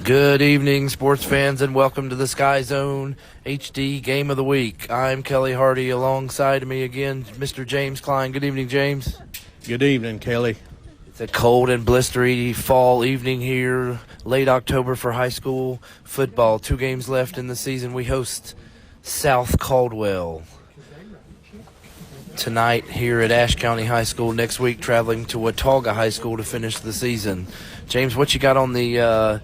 Good evening, sports fans, and welcome to the SkyZhone HD Game of the Week. I'm Kelly Hardy. Alongside me again, Mr. James Klein. Good evening, James. Good evening, Kelly. It's a cold and blistery fall evening here, late October for high school football. 2 games left in the season. We host South Caldwell tonight here at Ashe County High School. Next week, traveling to Watauga High School to finish the season. James, what you got on the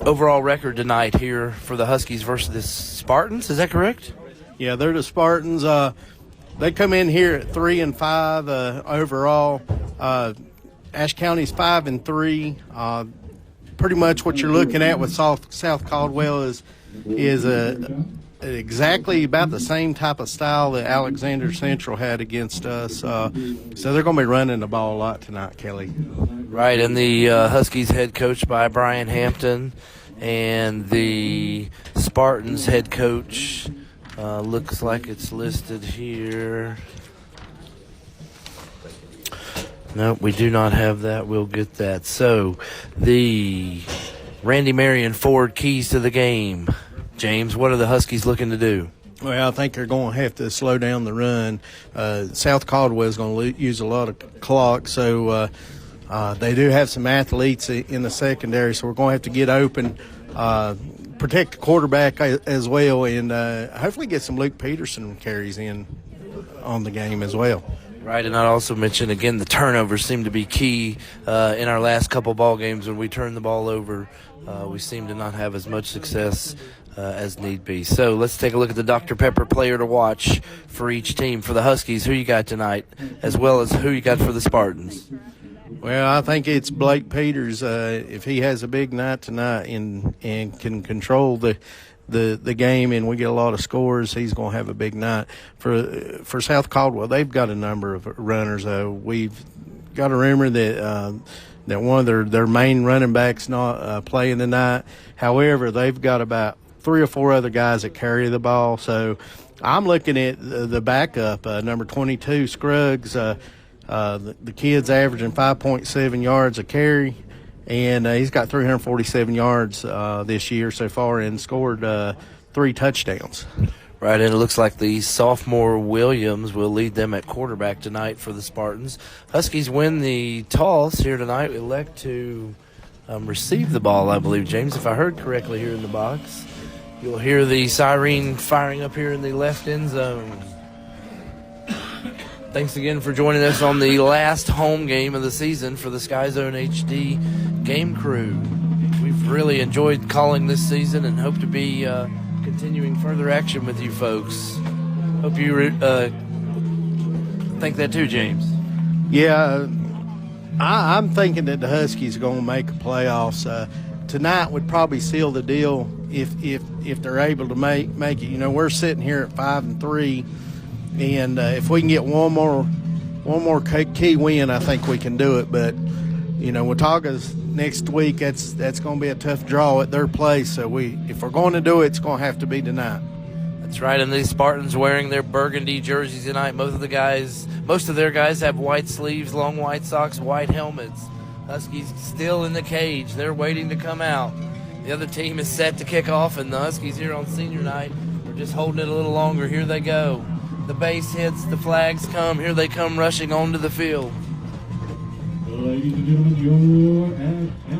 overall record tonight here for the Huskies versus the Spartans? Is that correct? Yeah, they're the Spartans. They come in here at 3-5 overall. Ashe County's 5-3. Pretty much what you're looking at with South Caldwell is exactly about the same type of style that Alexander Central had against us. So they're going to be running the ball a lot tonight, Kelly. Right, and the Huskies head coach by Brian Hampton, and the Spartans head coach looks like it's listed here. Nope, we do not have that. We'll get that. So the Randy Marion Ford keys to the game. James, what are the Huskies looking to do? Well, I think they're going to have to slow down the run. South Caldwell is going to use a lot of clock, so they do have some athletes in the secondary, so we're going to have to get open, protect the quarterback as well, and hopefully get some Luke Peterson carries in on the game as well. Right, and I'd also mention, again, the turnovers seem to be key in our last couple ball games. When we turn the ball over, we seem to not have as much success as need be. So let's take a look at the Dr. Pepper player to watch for each team. For the Huskies, who you got tonight, as well as who you got for the Spartans? Well, I think it's Blake Peters. If he has a big night tonight and can control the game and we get a lot of scores, he's going to have a big night. For South Caldwell, they've got a number of runners. We've got a rumor that one of their main running backs not playing tonight. However, they've got about 3 or 4 other guys that carry the ball. So I'm looking at the backup, number 22, Scruggs. The kid's averaging 5.7 yards a carry, and he's got 347 yards this year so far and scored 3 touchdowns. Right, and it looks like the sophomore Williams will lead them at quarterback tonight for the Spartans. Huskies win the toss here tonight. We elect to receive the ball, I believe, James, if I heard correctly here in the box. You'll hear the siren firing up here in the left end zone. Thanks again for joining us on the last home game of the season for the SkyZone HD game crew. We've really enjoyed calling this season and hope to be continuing further action with you folks. Hope you think that too, James. Yeah, I'm thinking that the Huskies are going to make the playoffs. Tonight would probably seal the deal if they're able to make it. You know, we're sitting here at 5-3. And if we can get one more key win, I think we can do it. But, you know, Watauga's next week, that's going to be a tough draw at their place. So if we're going to do it, it's going to have to be tonight. That's right, and these Spartans wearing their burgundy jerseys tonight. Most of their guys have white sleeves, long white socks, white helmets. Huskies still in the cage. They're waiting to come out. The other team is set to kick off, and the Huskies here on senior night are just holding it a little longer. Here they go. The base hits, the flags come. Here they come rushing onto the field.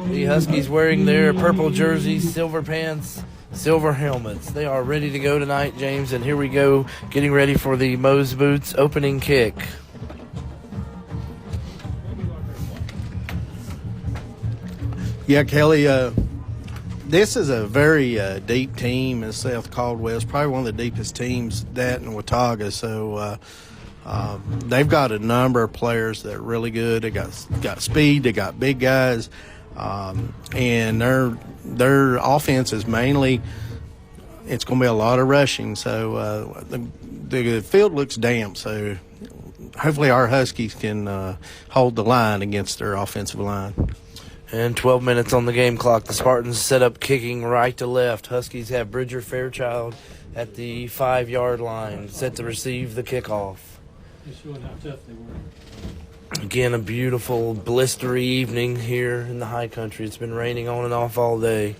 The Huskies wearing their purple jerseys, silver pants, silver helmets. They are ready to go tonight, James, and here we go, getting ready for the Moe's Boots opening kick. Yeah, Kelly, this is a very deep team in South Caldwell. It's probably one of the deepest teams, that and Watauga. So they've got a number of players that are really good. They got speed. They got big guys, and their offense is mainly. It's going to be a lot of rushing. So the field looks damp. So hopefully our Huskies can hold the line against their offensive line. And 12 minutes on the game clock. The Spartans set up kicking right to left. Huskies have Bridger Fairchild at the 5-yard line, set to receive the kickoff. Just showing how tough they were. Again, a beautiful, blistery evening here in the high country. It's been raining on and off all day.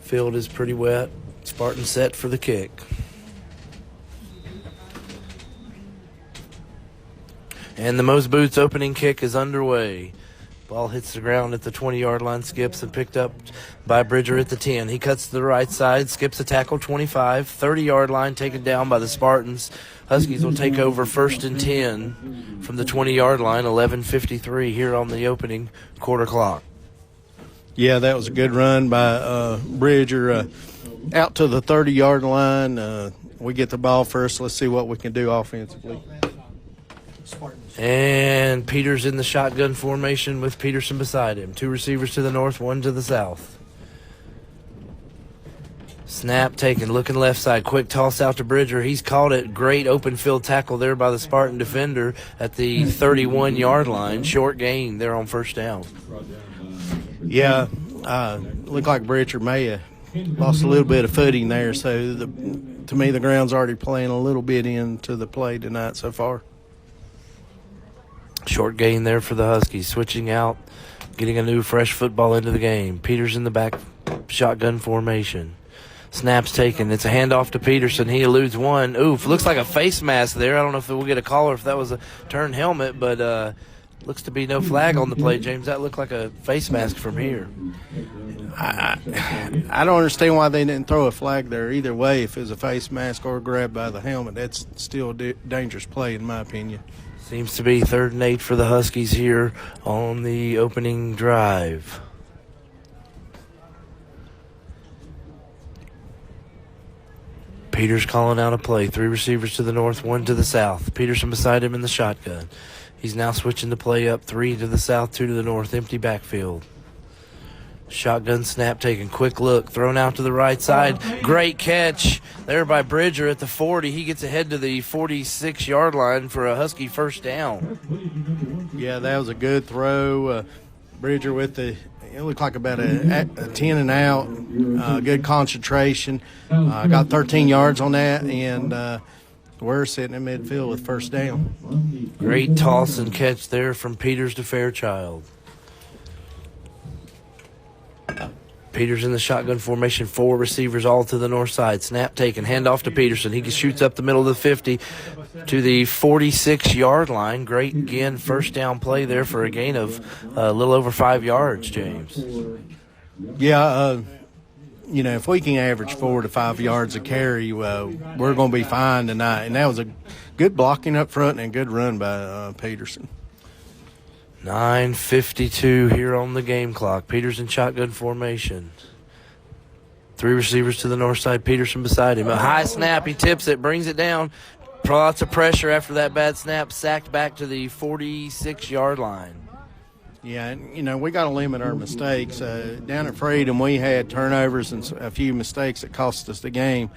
Field is pretty wet. Spartan set for the kick. And the Mo's Boots opening kick is underway. Ball hits the ground at the 20-yard line, skips, and picked up by Bridger at the 10. He cuts to the right side, skips a tackle, 25, 30-yard line, taken down by the Spartans. Huskies will take over 1st and 10 from the 20-yard line, 11:53 here on the opening quarter clock. Yeah, that was a good run by Bridger out to the 30-yard line. We get the ball first. Let's see what we can do offensively. And Peters in the shotgun formation with Peterson beside him. 2 receivers to the north, 1 to the south. Snap taken, looking left side. Quick toss out to Bridger. He's caught it. Great open field tackle there by the Spartan defender at the 31-yard line. Short gain there on 1st down. Yeah, looked like Bridger may have lost a little bit of footing there. So, to me, the ground's already playing a little bit into the play tonight so far. Short gain there for the Huskies. Switching out, getting a new fresh football into the game. Peters in the back, shotgun formation. Snaps taken. It's a handoff to Peterson. He eludes one. Oof, looks like a face mask there. I don't know if we'll get a call or if that was a turned helmet, but looks to be no flag on the play, James. That looked like a face mask from here. I don't understand why they didn't throw a flag there. Either way, if it was a face mask or grabbed by the helmet, that's still a dangerous play in my opinion. Seems to be 3rd and 8 for the Huskies here on the opening drive. Peters calling out a play. 3 receivers to the north, 1 to the south. Peterson beside him in the shotgun. He's now switching the play up. 3 to the south, 2 to the north. Empty backfield. Shotgun snap taken. Quick look. Thrown out to the right side. Great catch there by Bridger at the 40. He gets ahead to the 46-yard line for a Husky 1st down. Yeah, that was a good throw. Bridger with it looked like about a 10 and out. Good concentration. Got 13 yards on that, and we're sitting in midfield with 1st down. Great toss and catch there from Peters to Fairchild. Peters in the shotgun formation, 4 receivers all to the north side. Snap taken, handoff to Peterson. He shoots up the middle of the 50 to the 46-yard line. Great, again, 1st down play there for a gain of a little over 5 yards, James. Yeah, if we can average 4 to 5 yards a carry, we're going to be fine tonight. And that was a good blocking up front and a good run by Peterson. 9:52 here on the game clock. Peters in shotgun formation. 3 receivers to the north side. Peterson beside him. A high snap. He tips it, brings it down. Lots of pressure after that bad snap. Sacked back to the 46-yard line. Yeah, and, we got to limit our mistakes. Down at Freedom, we had turnovers and a few mistakes that cost us the game.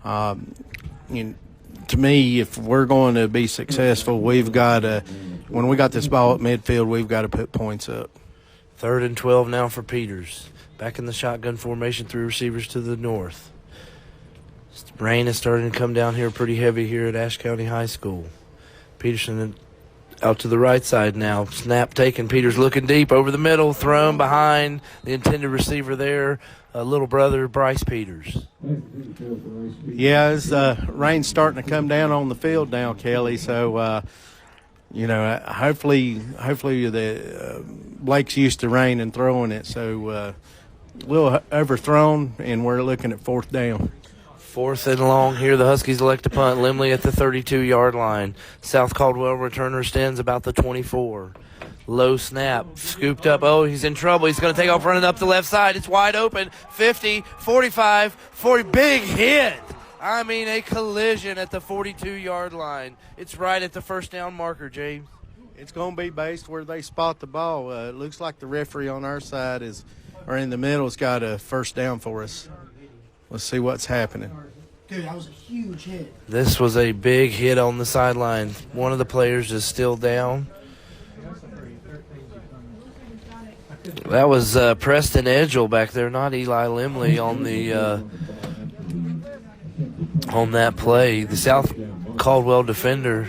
To me, if we're going to be successful, we've got to – when we got this ball at midfield, we've got to put points up. 3rd and 12 now for Peters. Back in the shotgun formation, 3 receivers to the north. Rain is starting to come down here pretty heavy here at Ashe County High School. Peterson out to the right side now. Snap taken. Peters looking deep over the middle. Thrown behind the intended receiver there. Little brother Bryce Peters. Yeah, it's rain's starting to come down on the field now, Kelly. So, hopefully the Blake's used to rain and throwing it. So, a little overthrown, and we're looking at 4th down. 4th and long here. The Huskies elect to punt. Limley at the 32-yard line. South Caldwell returner stands about the 24. Low snap. Scooped up. Oh, he's in trouble. He's going to take off running up the left side. It's wide open. 50, 45, 40. Big hit. I mean, a collision at the 42-yard line. It's right at the 1st down marker, James. It's going to be based where they spot the ball. It looks like the referee on our side or in the middle has got a 1st down for us. Let's see what's happening. Dude, that was a huge hit. This was a big hit on the sideline. One of the players is still down. That was Preston Edgell back there, not Eli Limley on that play. The South Caldwell defender.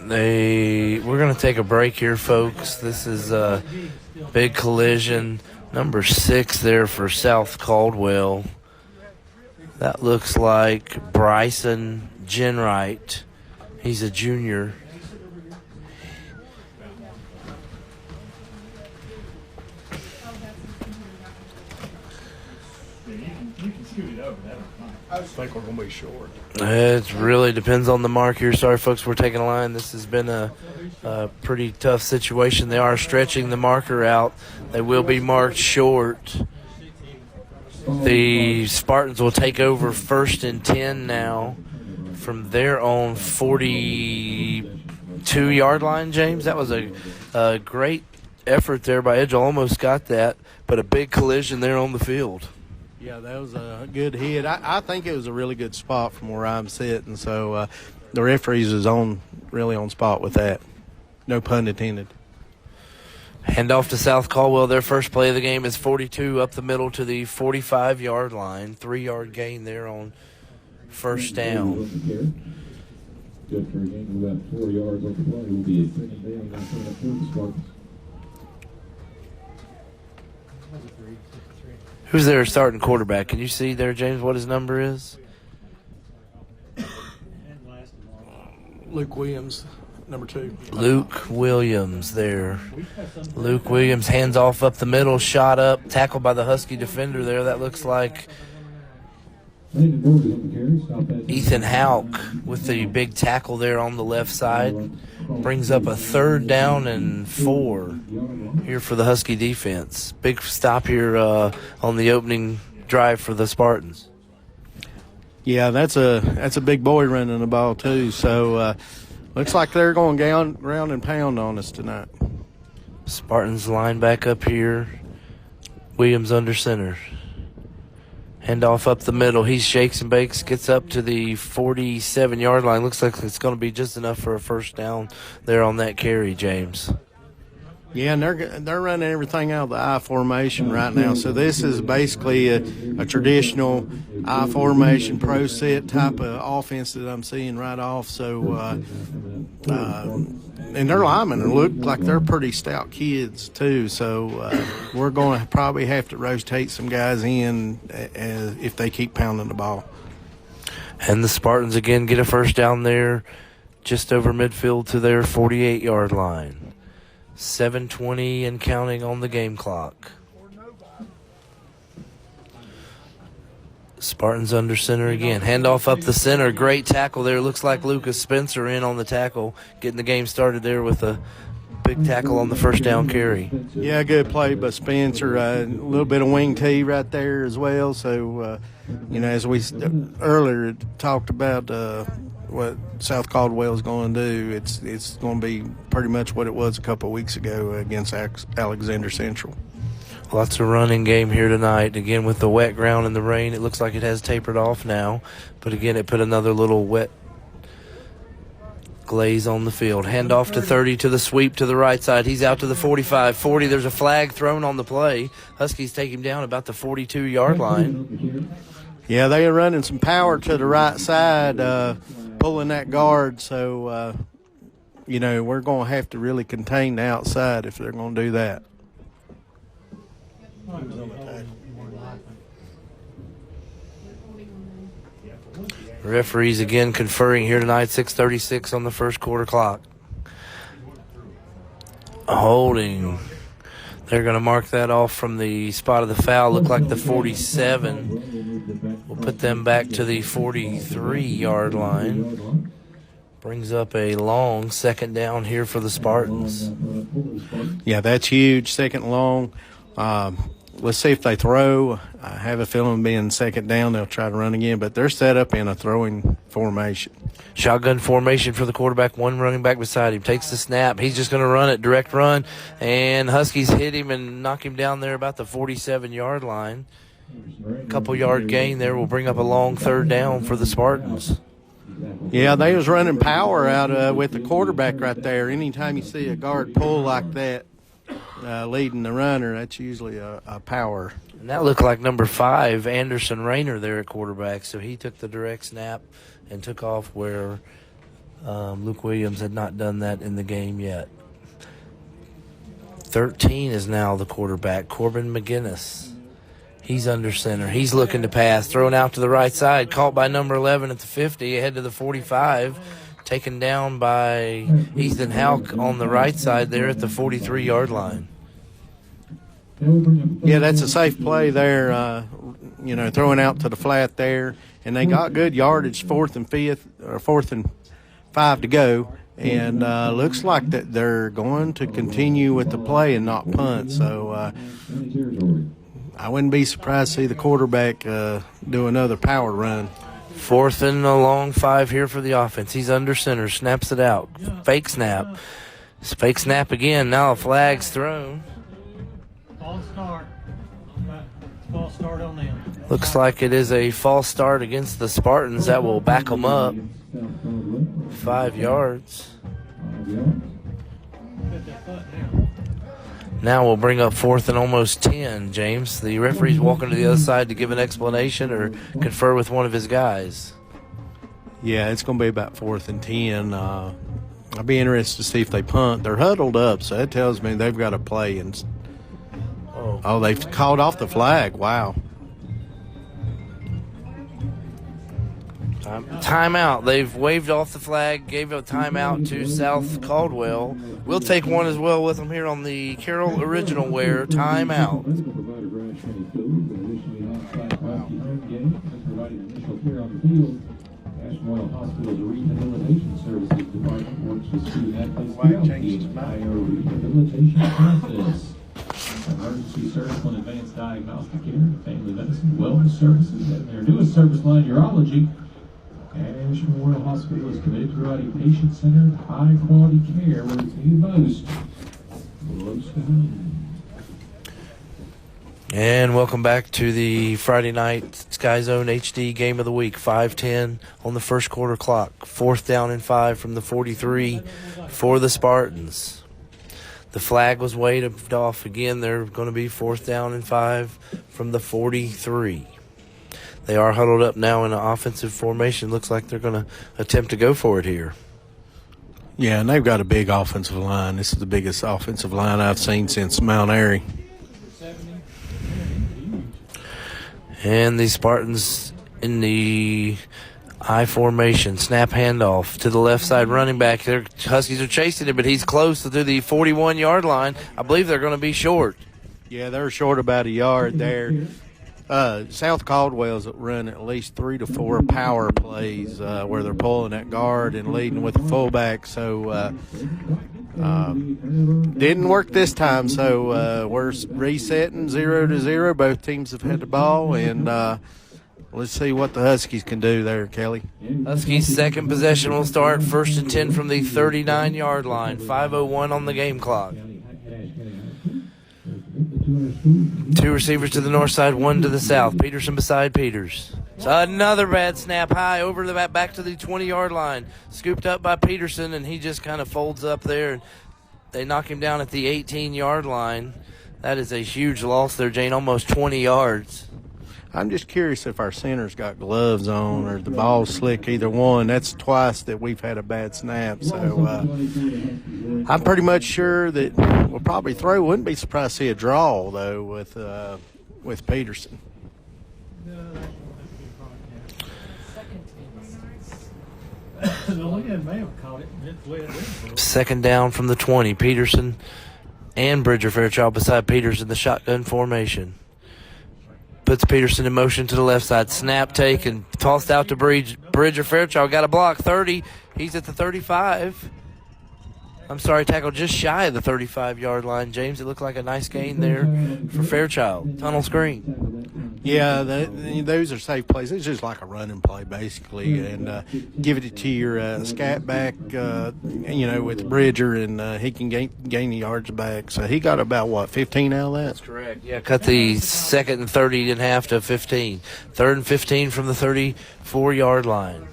We're going to take a break here, folks. This is a big collision. Number 6 there for South Caldwell. That looks like Bryson Genwright. He's a junior. I think we're going to be short. It really depends on the mark here. Sorry, folks, we're taking a line. This has been a pretty tough situation. They are stretching the marker out. They will be marked short. The Spartans will take over 1st and 10 now from their own 42-yard line, James. That was a great effort there by Edge. Almost got that, but a big collision there on the field. Yeah, that was a good hit. I think it was a really good spot from where I'm sitting, so the referees is really on spot with that. No pun intended. Hand off to South Caldwell. Their first play of the game is 42 up the middle to the 45-yard line. 3-yard gain there on first down. Good for a gain of about 4 yards on the play. Will be a second down. Not coming up for the Spartans. Who's their starting quarterback? Can you see there, James, what his number is? Luke Williams, number 2. Luke Williams there. Luke Williams hands off up the middle, shot up, tackled by the Husky defender there. That looks like Ethan Hauk with the big tackle there on the left side. Brings up a 3rd down and 4 here for the Husky defense. Big stop here on the opening drive for the Spartans. Yeah, that's a big boy running the ball too. So looks like they're going ground and pound on us tonight. Spartans line back up here. Williams under center. Handoff up the middle. He shakes and bakes, gets up to the 47-yard line. Looks like it's going to be just enough for a first down there on that carry, James. Yeah, and they're running everything out of the I formation right now. So this is basically a traditional I formation pro set type of offense that I'm seeing right off. So, and their linemen look like they're pretty stout kids too. So we're going to probably have to rotate some guys in if they keep pounding the ball. And the Spartans again get a first down there just over midfield to their 48-yard line. 7:20 and counting on the game clock. Spartans under center again. Handoff up the center. Great tackle there. Looks like Lucas Spencer in on the tackle. Getting the game started there with a big tackle on the first down carry. Yeah, good play by Spencer. A little bit of wing tee right there as well. So, as we earlier talked about what South Caldwell is going to do, it's going to be pretty much what it was a couple of weeks ago against Alexander Central. Lots of running game here tonight. Again, with the wet ground and the rain, it looks like it has tapered off now. But again, it put another little wet glaze on the field. Handoff to 30 to the sweep to the right side. He's out to the 45, 40. There's a flag thrown on the play. Huskies take him down about the 42-yard line. Yeah, they are running some power to the right side, pulling that guard. So, we're going to have to really contain the outside if they're going to do that. Referees again conferring here tonight, 6:36 on the first quarter clock. Holding. They're going to mark that off from the spot of the foul. Look like the 47. We'll put them back to the 43-yard line. Brings up a long second down here for the Spartans. Yeah, that's huge. Second long. Let's see if they throw. I have a feeling being second down, they'll try to run again, but they're set up in a throwing formation. Shotgun formation for the quarterback, one running back beside him. Takes the snap. He's just going to run it, direct run, and Huskies hit him and knock him down there about the 47-yard line. A couple-yard gain there will bring up a long third down for the Spartans. Yeah, they was running power out with the quarterback right there. Anytime you see a guard pull like that, leading the runner, that's usually a power. And that looked like number 5, Anderson Rayner, there at quarterback. So he took the direct snap and took off where Luke Williams had not done that in the game yet. 13 is now the quarterback, Corbin McGinnis. He's under center. He's looking to pass, thrown out to the right side, caught by number 11 at the 50, ahead to the 45, taken down by Ethan Houck on the right side there at the 43-yard line. Yeah, that's a safe play there, throwing out to the flat there. And they got good yardage, 4th and 5 to go. And looks like that they're going to continue with the play and not punt. So I wouldn't be surprised to see the quarterback do another power run. 4th and a long 5 here for the offense. He's under center, snaps it out. Fake snap. Fake snap again. Now a flag's thrown. False start. False start on them. Looks like it is a false start against the Spartans. That will back them up 5 yards. Now we'll bring up 4th and almost 10, James. The referee's walking to the other side to give an explanation or confer with one of his guys. Yeah, it's going to be about 4th and 10. I'll be interested to see if they punt. They're huddled up, so that tells me they've got to play. Oh, they've called off the flag. Wow. Timeout. They've waved off the flag, gave a timeout to South Caldwell. We'll take one as well with them here on the Carroll Original Wear timeout. Royal Hospital's Rehabilitation Services Department works with student athletes throughout the entire rehabilitation process. Emergency surgical and advanced diagnostic care, family medicine, wellness services, and their newest service line, urology. Ashe Memorial Hospital is committed to providing patient-centered, high-quality care where it's needed most, close to home. And welcome back to the Friday night SkyZone HD Game of the Week. 5:10 on the first quarter clock. 4th down and 5 from the 43 for the Spartans. The flag was waved off again. They're going to be 4th down and 5 from the 43. They are huddled up now in an offensive formation. Looks like they're going to attempt to go for it here. Yeah, and they've got a big offensive line. This is the biggest offensive line I've seen since Mount Airy. And the Spartans in the I formation. Snap handoff to the left side running back. Their Huskies are chasing it, but he's close to the 41-yard line. I believe they're going to be short. Yeah, they're short about a yard there. South Caldwell's run at least 3 to 4 power plays where they're pulling that guard and leading with the fullback. So didn't work this time. So we're resetting 0-0. Both teams have had the ball, and let's see what the Huskies can do there, Kelly. Huskies' second possession will start 1st and 10 from the 39-yard line. 5:01 on the game clock. 2 receivers to the north side, 1 to the south. Peterson beside Peters. So another bad snap high over the back to the 20-yard line. Scooped up by Peterson, and he just kind of folds up there. They knock him down at the 18-yard line. That is a huge loss there, Jane, almost 20 yards. I'm just curious if our center's got gloves on or the ball's slick, either one. That's twice that we've had a bad snap. So I'm pretty much sure that we'll probably throw. Wouldn't be surprised to see a draw, though, with Peterson. Second down from the 20. Peterson and Bridger Fairchild beside Peters in the shotgun formation. Puts Peterson in motion to the left side. Snap take and tossed out to Bridger Fairchild. Got a block. 30. He's at the 35. I'm sorry, tackle just shy of the 35-yard line, James. It looked like a nice gain there for Fairchild. Tunnel screen. Yeah, those are safe plays. It's just like a running play, basically, and give it to your scat back, with Bridger, and he can gain the yards back. So he got about, 15 out of that? That's correct. Yeah, cut the 2nd and 30 in half to 15. 3rd and 15 from the 34-yard line.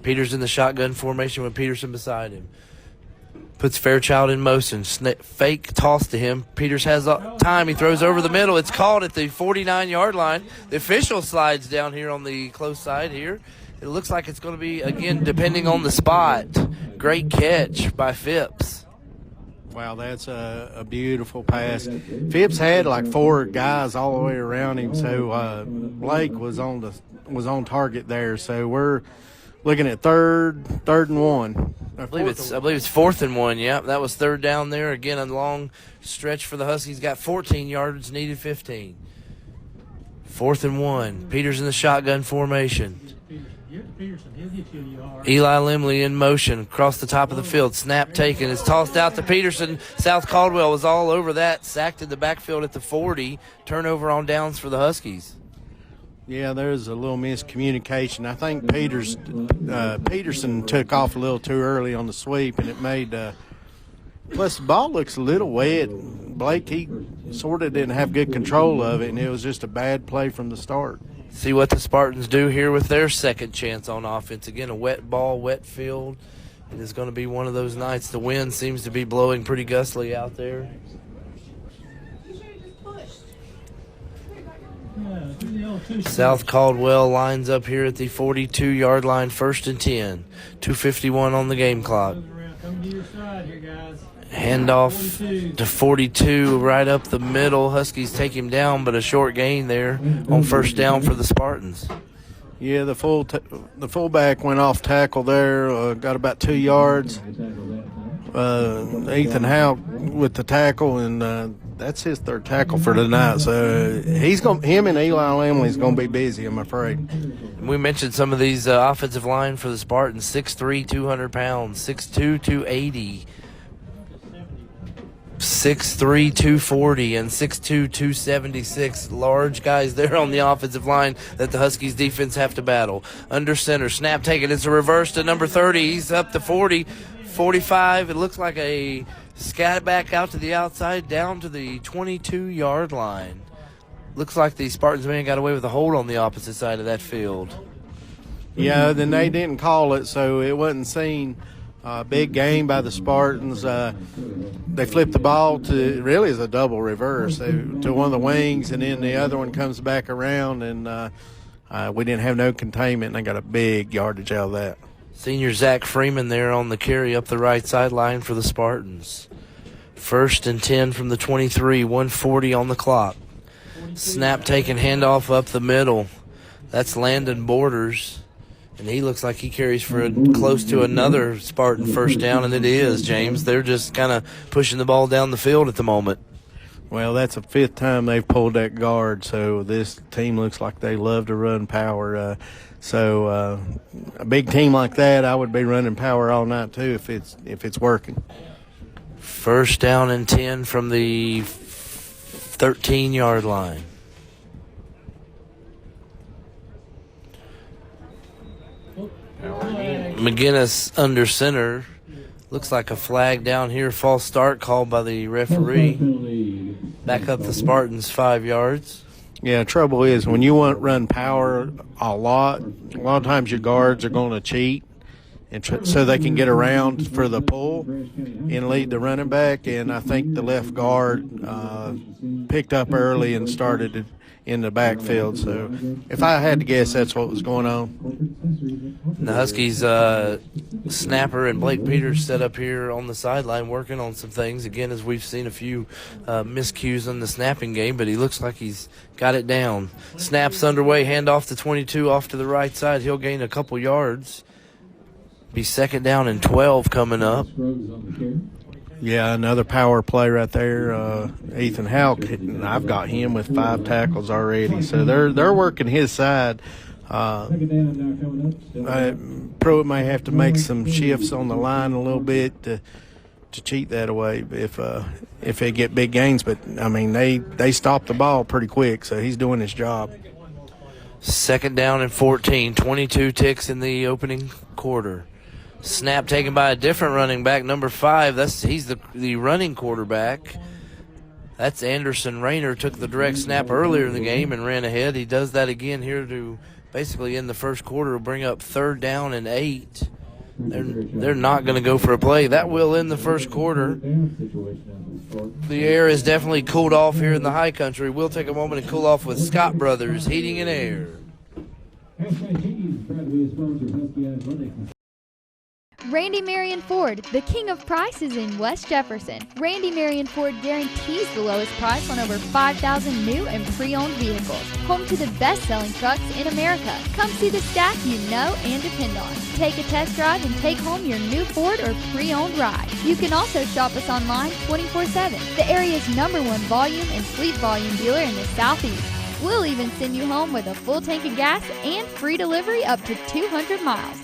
Peters in the shotgun formation with Peterson beside him. Puts Fairchild in motion. Fake toss to him. Peters has time. He throws over the middle. It's called at the 49-yard line. The official slides down here on the close side here. It looks like it's going to be, again, depending on the spot. Great catch by Phipps. Wow, that's a beautiful pass. Phipps had like 4 guys all the way around him, so Blake was on target there. So we're looking at third and 1. I believe it's 4th and 1. Yeah, that was 3rd down there. Again, a long stretch for the Huskies. Got 14 yards, needed 15. 4th and 1. Peters in the shotgun formation. Eli Limley in motion across the top of the field. Snap taken. It's tossed out to Peterson. South Caldwell was all over that. Sacked in the backfield at the 40. Turnover on downs for the Huskies. Yeah, there's a little miscommunication. I think Peterson took off a little too early on the sweep, and it made plus the ball looks a little wet. Blake, he sort of didn't have good control of it, and it was just a bad play from the start. See what the Spartans do here with their second chance on offense. Again, a wet ball, wet field. It is going to be one of those nights. The wind seems to be blowing pretty gustly out there. South Caldwell lines up here at the 42-yard line, 1st and 10. 2:51 on the game clock. Handoff to 42 right up the middle. Huskies take him down, but a short gain there on 1st down for the Spartans. Yeah, the fullback went off tackle there, got about 2 yards. Ethan Howe with the tackle, and that's his 3rd tackle for tonight. So him and Eli Limley's going to be busy, I'm afraid. We mentioned some of these offensive line for the Spartans: 6'3", 200 pounds, 6'2", 280. 6'3", 240, and 6'2", 276. Large guys there on the offensive line that the Huskies defense have to battle. Under center, snap taken. It's a reverse to number 30. He's up to 40, 45. It looks like a scat back out to the outside, down to the 22-yard line. Looks like the Spartans man got away with a hold on the opposite side of that field. Yeah, then they didn't call it, so it wasn't seen. Big game by the Spartans. They flipped the ball to really as a double reverse to one of the wings, and then the other one comes back around, and we didn't have no containment, and they got a big yardage out of that. Senior Zach Freeman there on the carry up the right sideline for the Spartans. 1st and 10 from the 23, 1:40 on the clock. Snap taken, handoff up the middle. That's Landon Borders. And he looks like he carries for close to another Spartan 1st down, and it is, James. They're just kind of pushing the ball down the field at the moment. Well, that's the 5th time they've pulled that guard, so this team looks like they love to run power. So a big team like that, I would be running power all night too if it's working. 1st down and 10 from the 13-yard line. McGinnis under center. Looks like a flag down here. False start called by the referee. Back up the Spartans 5 yards. Yeah, trouble is when you want to run power a lot of times your guards are going to cheat, and so they can get around for the pull and lead the running back. And I think the left guard picked up early and started in the backfield. So if I had to guess, that's what was going on. The Huskies snapper and Blake Peters set up here on the sideline working on some things. Again, as we've seen a few miscues in the snapping game, but he looks like he's got it down. Snaps underway, handoff to 22 off to the right side. He'll gain a couple yards. Be 2nd down and 12 coming up. Yeah, another power play right there. Ethan Howe, I've got him with 5 tackles already. So they're working his side. Pruitt may have to make some shifts on the line a little bit to cheat that away if they get big gains. But, I mean, they stop the ball pretty quick, so he's doing his job. 2nd down and 14, 22 ticks in the opening quarter. Snap taken by a different running back, number 5. He's the running quarterback. That's Anderson Rayner. Took the direct snap earlier in the game and ran ahead. He does that again here to basically in the first quarter bring up 3rd down and 8. They're not going to go for a play. That will end the first quarter. The air is definitely cooled off here in the high country. We'll take a moment and cool off with Scott Brothers Heating and Air. we sponsor Husky Athletics. Randy Marion Ford, the king of prices in West Jefferson. Randy Marion Ford guarantees the lowest price on over 5,000 new and pre-owned vehicles. Home to the best-selling trucks in America. Come see the staff you know and depend on. Take a test drive and take home your new Ford or pre-owned ride. You can also shop us online 24/7. The area's #1 volume and fleet volume dealer in the Southeast. We'll even send you home with a full tank of gas and free delivery up to 200 miles.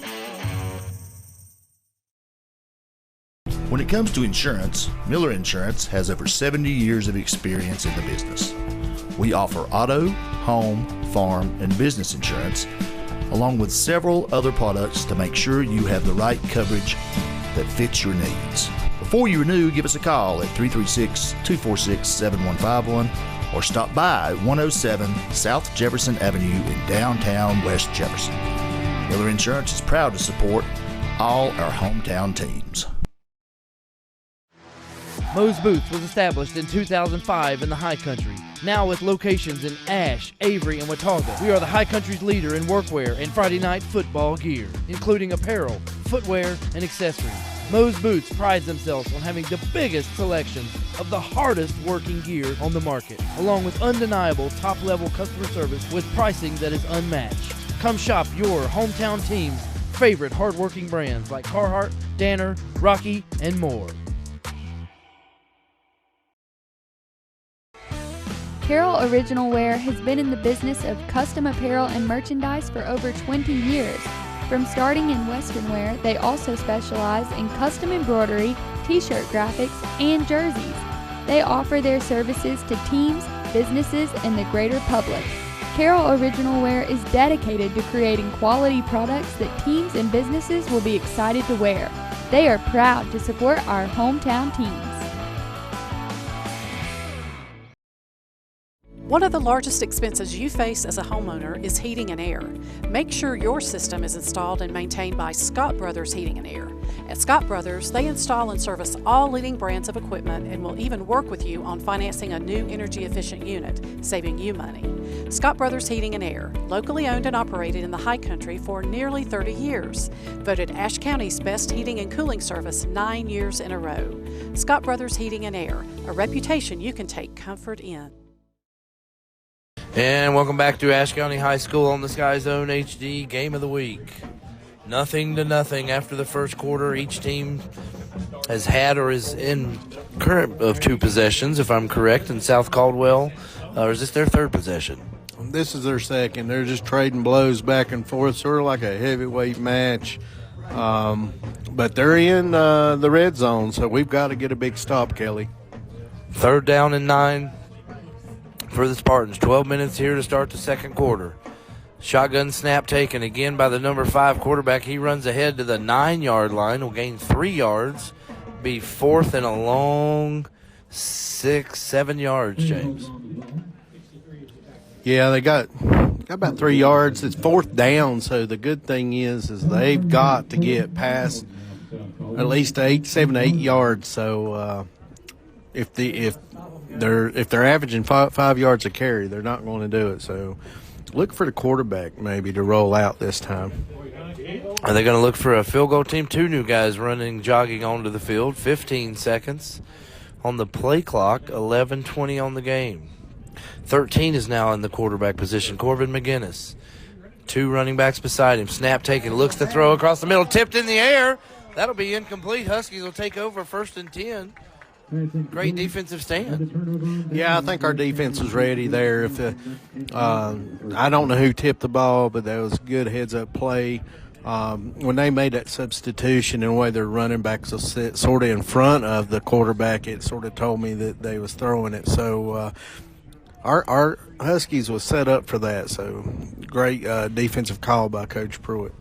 When it comes to insurance, Miller Insurance has over 70 years of experience in the business. We offer auto, home, farm, and business insurance, along with several other products to make sure you have the right coverage that fits your needs. Before you renew, give us a call at 336-246-7151 or stop by 107 South Jefferson Avenue in downtown West Jefferson. Miller Insurance is proud to support all our hometown teams. Moe's Boots was established in 2005 in the High Country. Now with locations in Ashe, Avery, and Watauga, we are the High Country's leader in workwear and Friday night football gear, including apparel, footwear, and accessories. Moe's Boots prides themselves on having the biggest selection of the hardest working gear on the market, along with undeniable top-level customer service with pricing that is unmatched. Come shop your hometown team's favorite hard-working brands like Carhartt, Danner, Rocky, and more. Carroll Original Wear has been in the business of custom apparel and merchandise for over 20 years. From starting in Western wear, they also specialize in custom embroidery, t-shirt graphics, and jerseys. They offer their services to teams, businesses, and the greater public. Carroll Original Wear is dedicated to creating quality products that teams and businesses will be excited to wear. They are proud to support our hometown teams. One of the largest expenses you face as a homeowner is heating and air. Make sure your system is installed and maintained by Scott Brothers Heating and Air. At Scott Brothers, they install and service all leading brands of equipment and will even work with you on financing a new energy-efficient unit, saving you money. Scott Brothers Heating and Air, locally owned and operated in the High Country for nearly 30 years. Voted Ashe County's best heating and cooling service 9 years in a row. Scott Brothers Heating and Air, a reputation you can take comfort in. And welcome back to Ashe County High School on the SkyZone HD Game of the Week. 0-0 after the first quarter. Each team has had or is in current of 2 possessions, if I'm correct, in South Caldwell. Or is this their 3rd possession? This is their 2nd. They're just trading blows back and forth, sort of like a heavyweight match. But they're in the red zone, so we've got to get a big stop, Kelly. 3rd down and 9 for the Spartans. 12 minutes here to start the second quarter. Shotgun snap taken again by the number 5 quarterback. He runs ahead to the 9-yard line. Will gain 3 yards. Be 4th and a long 6-7 yards, James. Yeah, they got about 3 yards. It's 4th down, so the good thing is they've got to get past at least 7 to 8 yards. So if they're averaging 5 yards a carry, they're not going to do it. So look for the quarterback maybe to roll out this time. Are they going to look for a field goal team? 2 new guys jogging onto the field. 15 seconds on the play clock. 11:20 on the game. 13 is now in the quarterback position. Corbin McGinnis. 2 running backs beside him. Snap taken. Looks to throw across the middle. Tipped in the air. That'll be incomplete. Huskies will take over 1st and 10. Great defensive stand. Yeah, I think our defense was ready there. I don't know who tipped the ball, but that was a good heads-up play. When they made that substitution and the way their running backs was sort of in front of the quarterback, it sort of told me that they was throwing it. So our Huskies was set up for that. So great defensive call by Coach Pruitt.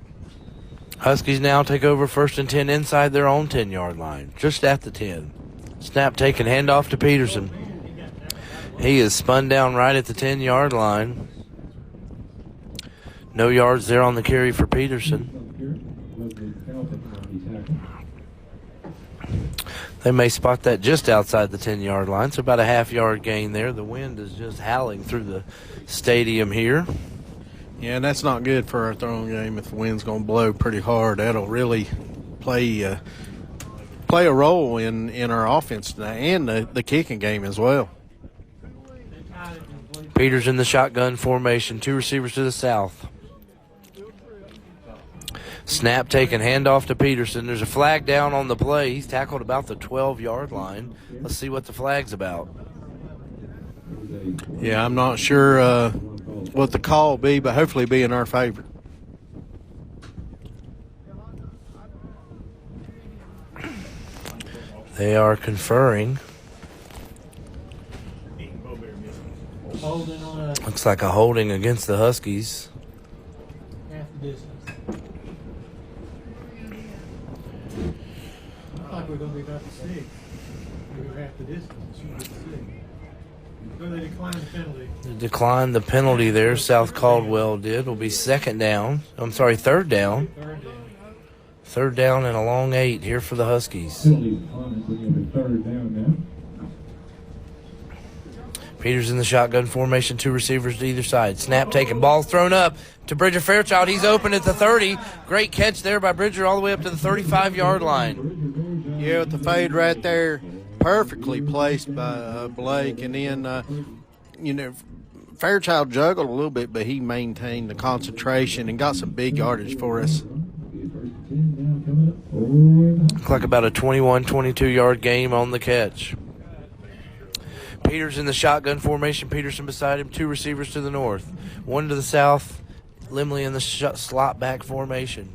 Huskies now take over 1st and 10 inside their own 10-yard line, just at the 10. Snap taken, handoff to Peterson. He is spun down right at the 10-yard line. No yards there on the carry for Peterson. They may spot that just outside the 10-yard line, so about a half-yard gain there. The wind is just howling through the stadium here. Yeah, and that's not good for our throwing game. If the wind's going to blow pretty hard, that'll really play a role in our offense tonight and the kicking game as well. Peters in the shotgun formation, 2 receivers to the south. Snap taken, handoff to Peterson. There's a flag down on the play. He's tackled about the 12-yard line. Let's see what the flag's about. Yeah, I'm not sure what the call will be, but hopefully be in our favor. They are conferring. Holding on a Looks like a holding against the Huskies. half the distance. I thought we were going to be about the 6. We were half the distance. It should be 6. So they declined the penalty. They declined the penalty there. South Caldwell did. Will be third down. Third down. Third down and a long 8 here for the Huskies. Penalties on it, bringing up a 3rd down now. Peters in the shotgun formation, 2 receivers to either side. Snap taken, ball thrown up to Bridger Fairchild. He's open at the 30. Great catch there by Bridger all the way up to the 35-yard line. Yeah, with the fade right there, perfectly placed by Blake. And then, Fairchild juggled a little bit, but he maintained the concentration and got some big yardage for us. Looked like about a 21, 22-yard game on the catch. Peters in the shotgun formation. Peterson beside him. 2 receivers to the north. 1 to the south. Limley in the slot back formation.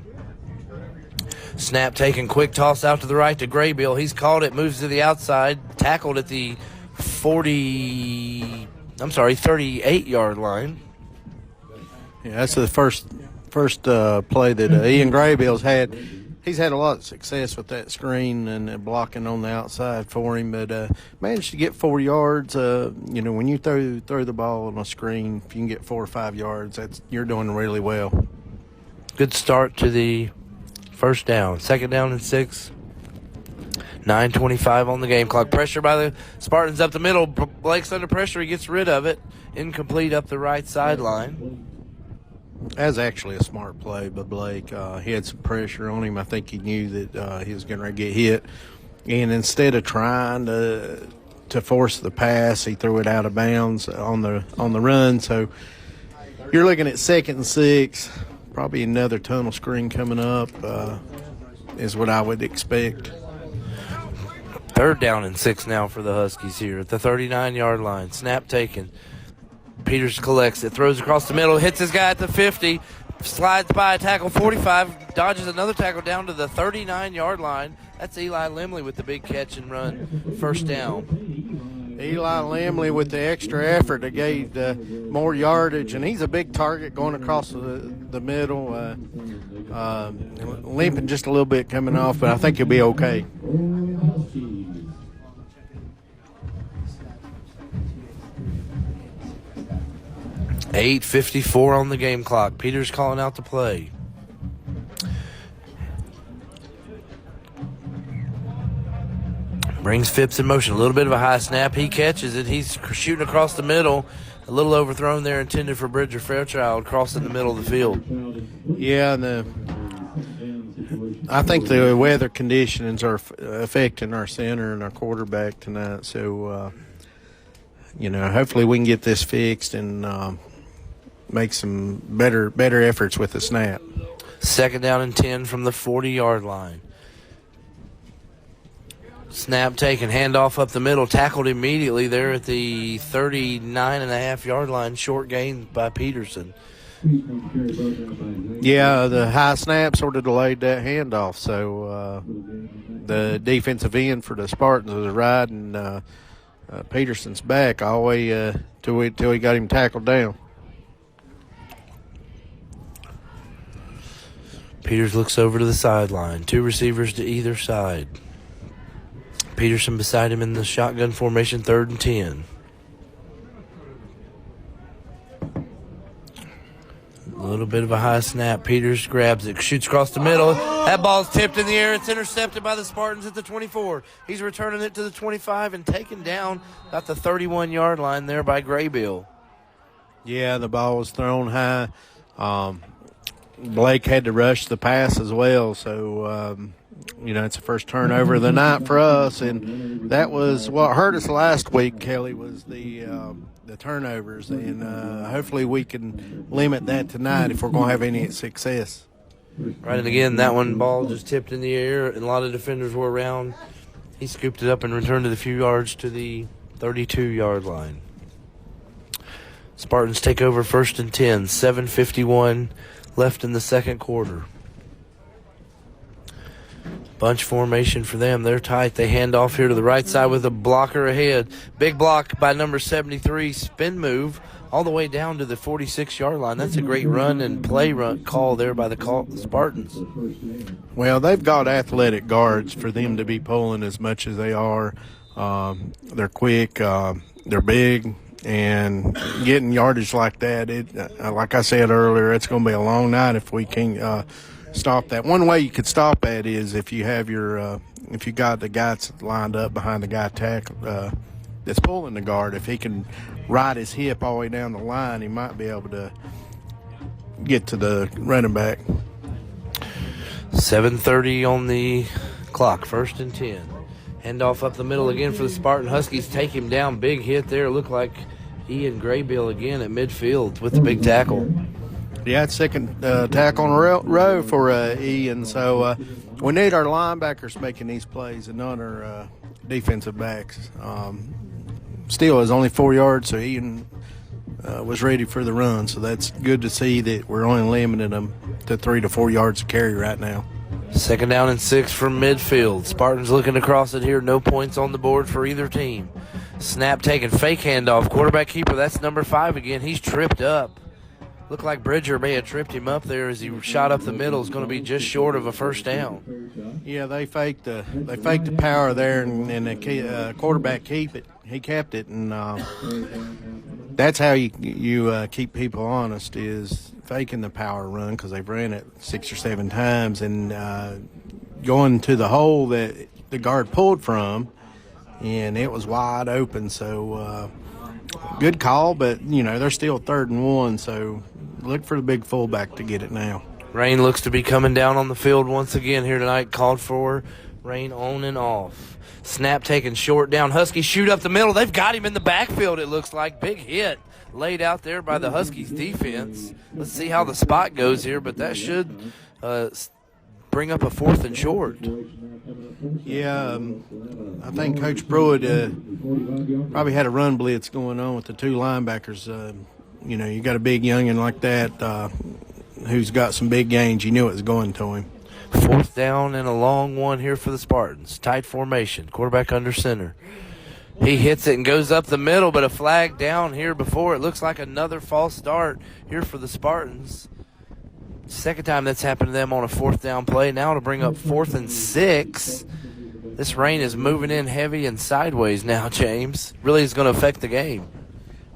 Snap taken. Quick toss out to the right to Graybill. He's caught it. Moves to the outside. Tackled at the 38-yard line. Yeah, that's the first play that Ian Graybill's had. He's had a lot of success with that screen and blocking on the outside for him, but managed to get 4 yards. When you throw the ball on a screen, if you can get 4 or 5 yards, you're doing really well. Good start to the first down. 2nd down and 6. 9:25 on the game clock. Pressure by the Spartans up the middle. Blake's under pressure. He gets rid of it. Incomplete up the right sideline. That was actually a smart play by Blake. He had some pressure on him. I think he knew that he was going to get hit. And instead of trying to force the pass, he threw it out of bounds on the run. So you're looking at 2nd and 6. Probably another tunnel screen coming up is what I would expect. 3rd down and 6 now for the Huskies here at the 39-yard line. Snap taken. Peters collects it, throws across the middle, hits his guy at the 50, slides by a tackle 45, dodges another tackle down to the 39-yard line. That's Eli Limley with the big catch and run. 1st down. Eli Limley with the extra effort to gain more yardage, and he's a big target going across the middle. Limping just a little bit coming off, but I think he'll be okay. 8:54 on the game clock. Peters calling out the play. Brings Phipps in motion. A little bit of a high snap. He catches it. He's shooting across the middle. A little overthrown there, intended for Bridger Fairchild, crossing the middle of the field. Yeah, and I think the weather conditions are affecting our center and our quarterback tonight. So, hopefully we can get this fixed and make some better efforts with the snap. 2nd down and 10 from the 40-yard line. Snap taken, handoff up the middle, tackled immediately there at the 39.5-yard line. Short gain by Peterson. Yeah, the high snap sort of delayed that handoff. So the defensive end for the Spartans was riding Peterson's back all the way till he got him tackled down. Peters looks over to the sideline. 2 receivers to either side. Peterson beside him in the shotgun formation, 3rd and 10. A little bit of a high snap. Peters grabs it, shoots across the middle. That ball's tipped in the air. It's intercepted by the Spartans at the 24. He's returning it to the 25 and taken down about the 31-yard line there by Graybill. Yeah, the ball was thrown high. Blake had to rush the pass as well, so it's the first turnover of the night for us, and that was what hurt us last week, Kelly, was the turnovers, and hopefully we can limit that tonight if we're going to have any success. Right, and again, that one ball just tipped in the air, and a lot of defenders were around. He scooped it up and returned it a few yards to the 32-yard line. Spartans take over 1st and 10, 7:51 left in the second quarter. Bunch formation for them. They're tight. They hand off here to the right side with a blocker ahead. Big block by number 73, spin move all the way down to the 46-yard line. That's a great run and play run call there by the Spartans. Well, they've got athletic guards for them to be pulling as much as they are. They're quick. They're big. And getting yardage like that, like I said earlier, it's going to be a long night if we can stop that. One way you could stop that is if you have if you got the guy that's lined up behind the guy that's pulling the guard. If he can ride his hip all the way down the line, he might be able to get to the running back. 7:30 on the clock, 1st and 10. Handoff up the middle again for the Spartan Huskies. Take him down. Big hit there. Looked like Ian Graybill again at midfield with the big tackle. Yeah, it's second tackle on a row for Ian. So we need our linebackers making these plays and not our defensive backs. Still, it's only 4 yards, so Ian was ready for the run. So that's good to see that we're only limiting them to 3 to 4 yards of carry right now. 2nd down and 6 from midfield. Spartans looking across it here. No points on the board for either team. Snap taken, fake handoff. Quarterback keeper, that's number 5 again. He's tripped up. Looked like Bridger may have tripped him up there as he shot up the middle. It's going to be just short of a 1st down. Yeah, they faked the power there, and the quarterback he kept it, and that's how you keep people honest, is faking the power run, because they've ran it 6 or 7 times, and going to the hole that the guard pulled from, and it was wide open. So good call, but they're still 3rd and 1, so look for the big fullback to get it now. Rain looks to be coming down on the field once again here tonight. Called for rain on and off. Snap taken short down. Huskies shoot up the middle. They've got him in the backfield, it looks like. Big hit laid out there by the Huskies defense. Let's see how the spot goes here, but that should bring up a 4th and short. Yeah, I think Coach Pruitt probably had a run blitz going on with the 2 linebackers. You got a big youngin like that who's got some big gains. You knew it was going to him. 4th down and a long one here for the Spartans. Tight formation. Quarterback under center. He hits it and goes up the middle, but a flag down here before. It looks like another false start here for the Spartans. Second time that's happened to them on a 4th down play. Now to bring up 4th and 6. This rain is moving in heavy and sideways now, James. Really is going to affect the game.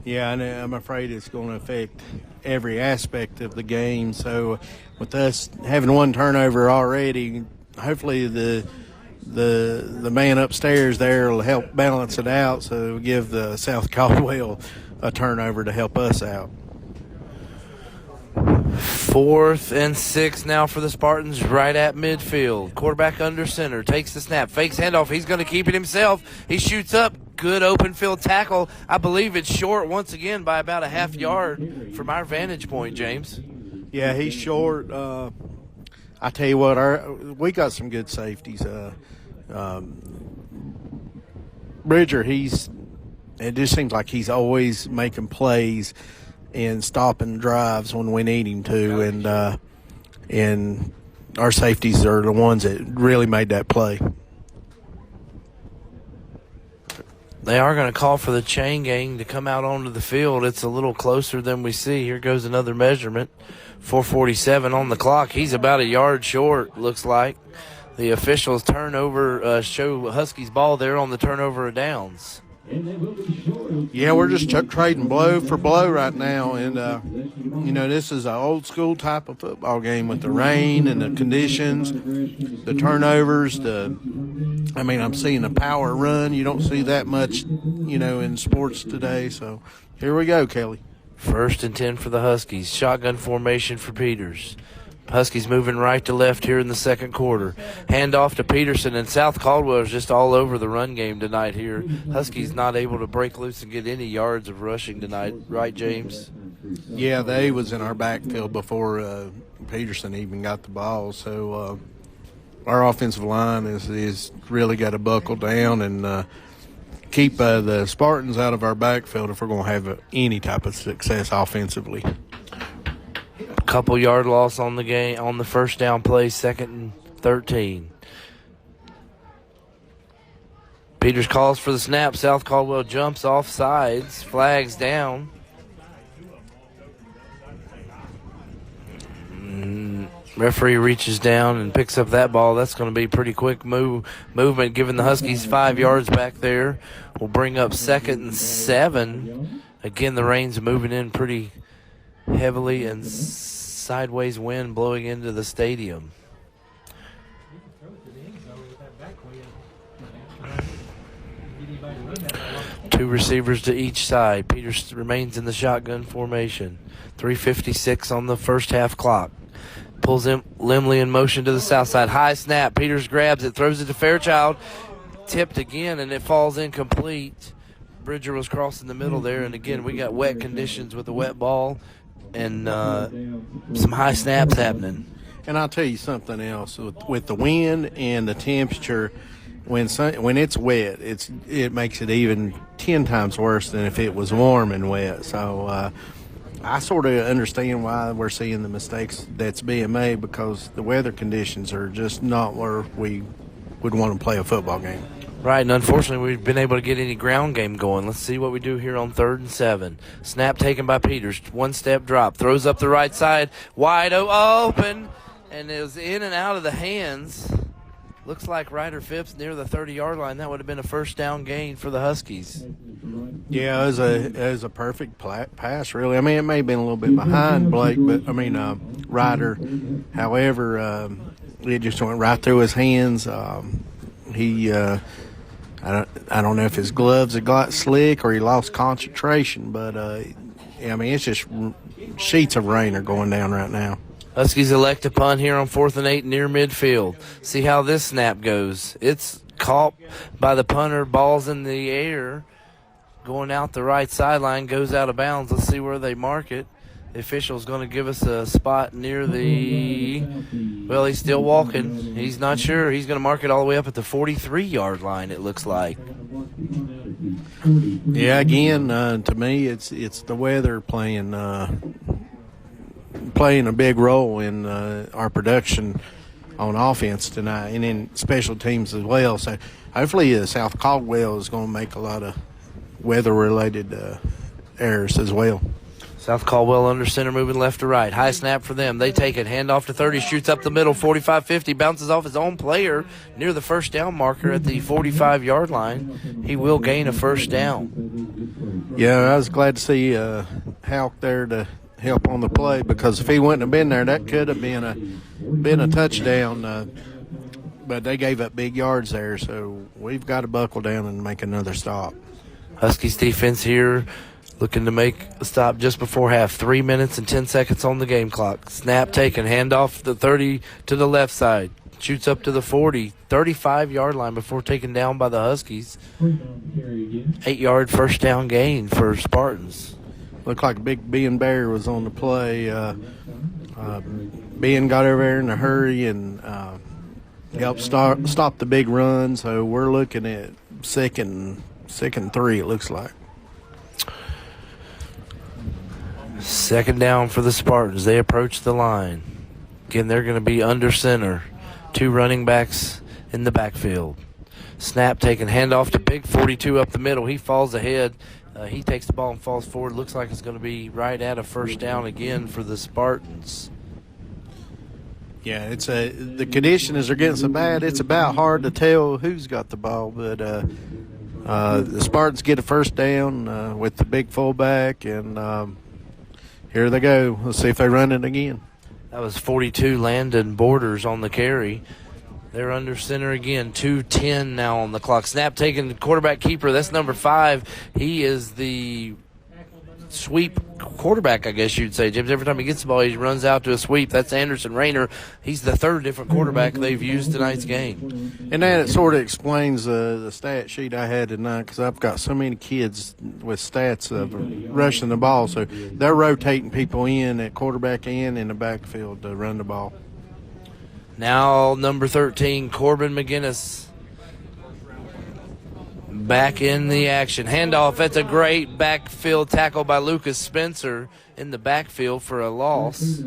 Yeah, and I'm afraid it's going to affect every aspect of the game. So with us having 1 turnover already, hopefully the man upstairs there will help balance it out, so give the South Caldwell a turnover to help us out. 4th and 6 now for the Spartans, right at midfield. Quarterback under center, takes the snap, fakes handoff. He's going to keep it himself. He shoots up. Good open field tackle. I believe it's short once again by about a half yard from our vantage point, James. Yeah, he's short. I tell you what, we got some good safeties. Bridger, it just seems like he's always making plays and stopping drives when we need him to, and our safeties are the ones that really made that play. They are going to call for the chain gang to come out onto the field. It's a little closer than we see. Here goes another measurement. 4:47 on the clock. He's about a yard short, looks like. The officials turnover show Huskies ball there on the turnover of downs. Yeah, we're just trading blow for blow right now, and this is an old school type of football game with the rain and the conditions, the turnovers. I'm seeing a power run. You don't see that much, in sports today. So here we go, Kelly. First and 10 for the Huskies. Shotgun formation for Peters. Huskies moving right to left here in the second quarter. Hand off to Peterson, and South Caldwell is just all over the run game tonight here. Huskies not able to break loose and get any yards of rushing tonight. Right, James? Yeah, they was in our backfield before Peterson even got the ball. So our offensive line is really got to buckle down and keep the Spartans out of our backfield if we're going to have any type of success offensively. Couple yard loss on the game on the first down play, 2nd and 13. Peters calls for the snap. South Caldwell jumps off sides, flags down. Referee reaches down and picks up that ball. That's going to be pretty quick movement, giving the Huskies 5 yards back there. Will bring up 2nd and 7. Again, the rain's moving in pretty heavily and sideways wind blowing into the stadium. Two receivers to each side. Peters remains in the shotgun formation. 3:56 on the first half clock. Pulls him Limley in motion to the south side. High snap. Peters grabs it, throws it to Fairchild. Tipped again, and it falls incomplete. Bridger was crossing the middle there, and again, we got wet conditions with the wet ball and some high snaps happening. And I'll tell you something else. With the wind and the temperature, when it's wet, it makes it even 10 times worse than if it was warm and wet. So I sort of understand why we're seeing the mistakes that's being made, because the weather conditions are just not where we would want to play a football game. Right, and unfortunately we've been able to get any ground game going. Let's see what we do here on 3rd and 7. Snap taken by Peters. 1-step drop. Throws up the right side. Wide open. And it was in and out of the hands. Looks like Ryder Phipps near the 30-yard line. That would have been a first down gain for the Huskies. Yeah, it was a perfect pass, really. I mean, it may have been a little bit behind Blake, but, Ryder. However, it just went right through his hands. I don't know if his gloves had got slick or he lost concentration, but, it's just sheets of rain are going down right now. Huskies elect to punt here on 4th and 8 near midfield. See how this snap goes. It's caught by the punter. Ball's in the air. Going out the right sideline. Goes out of bounds. Let's see where they mark it. The official's going to give us a spot near the – well, he's still walking. He's not sure. He's going to mark it all the way up at the 43-yard line, it looks like. Yeah, again, to me, it's the weather playing a big role in our production on offense tonight and in special teams as well. So hopefully South Caldwell is going to make a lot of weather-related errors as well. South Caldwell under center, moving left to right. High snap for them. They take it. Hand off to 30. Shoots up the middle. 45-50. Bounces off his own player near the first down marker at the 45-yard line. He will gain a first down. Yeah, I was glad to see Houck there to help on the play, because if he wouldn't have been there, that could have been a touchdown. But they gave up big yards there, so we've got to buckle down and make another stop. Huskies defense here looking to make a stop just before half. 3 minutes and 10 seconds on the game clock. Snap taken. Hand off the 30 to the left side. Shoots up to the 40, 35-yard line before taken down by the Huskies. 8-yard first down gain for Spartans. Looked like Big Ben Bear was on the play. Ben got over there in a hurry and helped stop the big run. So we're looking at second 3, it looks like. Second down for the Spartans. They approach the line. Again, they're going to be under center. 2 running backs in the backfield. Snap taken. Handoff to Big 42 up the middle. He falls ahead. He takes the ball and falls forward. Looks like it's going to be right at a first down again for the Spartans. Yeah, the conditions are getting so bad, it's about hard to tell who's got the ball. But the Spartans get a first down with the big fullback, and here they go. Let's see if they run it again. That was 42, Landon Borders on the carry. They're under center again. 2:10 now on the clock. Snap taken, quarterback keeper. That's number 5. He is the sweep quarterback, I guess you'd say, James. Every time he gets the ball, he runs out to a sweep. That's Anderson Rayner. He's the third different quarterback they've used tonight's game. And that sort of explains the stat sheet I had tonight, because I've got so many kids with stats of rushing the ball. So they're rotating people in at quarterback and in the backfield to run the ball. Now number 13, Corbin McGinnis, back in the action. Handoff. That's a great backfield tackle by Lucas Spencer in the backfield for a loss.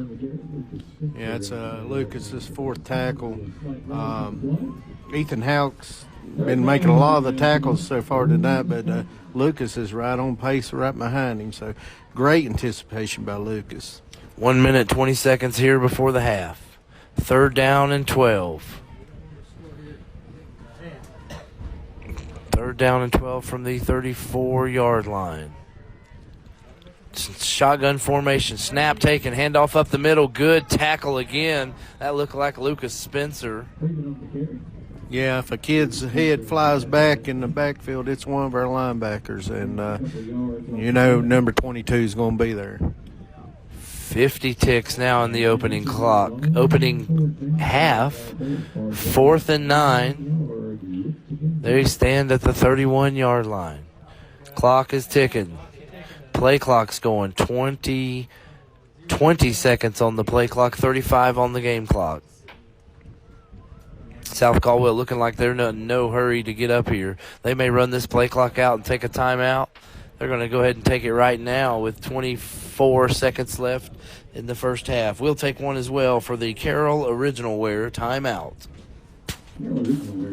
Yeah, it's Lucas's fourth tackle. Ethan Houck's been making a lot of the tackles so far tonight, but Lucas is right on pace right behind him. So great anticipation by Lucas. 1 minute, 20 seconds here before the half. 3rd down and 12. 3rd down and 12 from the 34-yard line. Shotgun formation. Snap taken. Handoff up the middle. Good tackle again. That looked like Lucas Spencer. Yeah, if a kid's head flies back in the backfield, it's one of our linebackers. And, number 22 is going to be there. 50 ticks now in the opening clock. Opening half. 4th and 9. They stand at the 31-yard line. Clock is ticking. Play clock's going. 20 seconds on the play clock. 35 on the game clock. South Caldwell looking like they're in no hurry to get up here. They may run this play clock out and take a timeout. They're going to go ahead and take it right now with 24 seconds left in the first half. We'll take one as well for the Carroll Original Wear timeout. Carroll Original Wear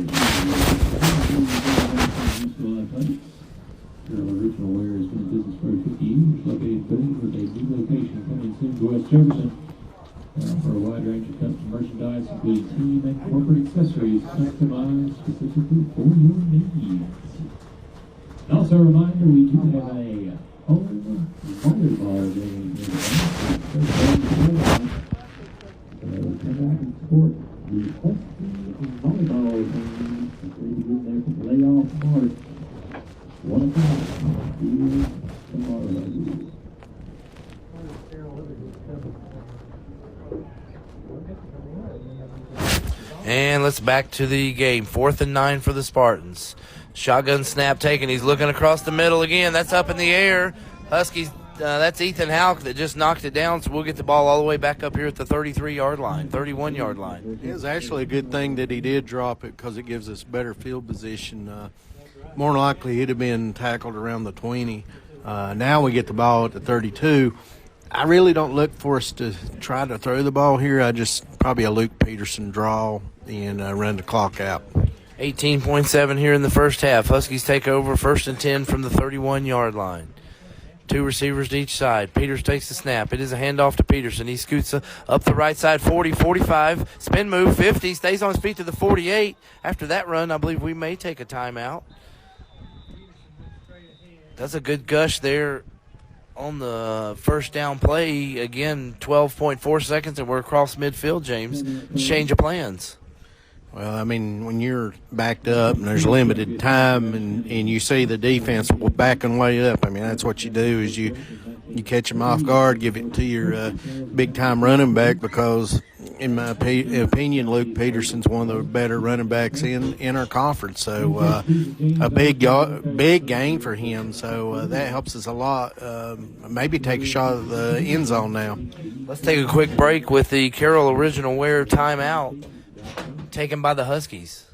has been in business for 50 years, located with a new location coming soon to West Jefferson. For a wide range of custom merchandise, including team and corporate accessories customized specifically for your needs. And also a reminder, we do have a home volleyball game here tonight. Come out and support the Husky volleyball game. It's ready to get there for the layoff March. 1 o'clock here tomorrow. And let's back to the game. 4th and 9 for the Spartans. Shotgun snap taken. He's looking across the middle again. That's up in the air. Huskies, that's Ethan Houck that just knocked it down, so we'll get the ball all the way back up here at the 33-yard line, 31-yard line. It was actually a good thing that he did drop it, because it gives us better field position. More than likely, he'd have been tackled around the 20. Now we get the ball at the 32. I really don't look for us to try to throw the ball here. I just probably a Luke Peterson draw and run the clock out. 18.7 here in the first half. Huskies take over 1st and 10 from the 31-yard line. 2 receivers to each side. Peters takes the snap. It is a handoff to Peterson. He scoots up the right side, 40, 45, spin move, 50, stays on his feet to the 48. After that run, I believe we may take a timeout. That's a good gush there on the first down play. Again, 12.4 seconds, and we're across midfield, James. Change of plans. Well, I mean, when you're backed up and there's limited time and you see the defense backing way up, I mean, that's what you do is you catch them off guard, give it to your big-time running back, because, in my opinion, Luke Peterson's one of the better running backs in our conference. So a big gain for him. So that helps us a lot. Maybe take a shot at the end zone now. Let's take a quick break with the Carroll Original Wear timeout taken by the Huskies.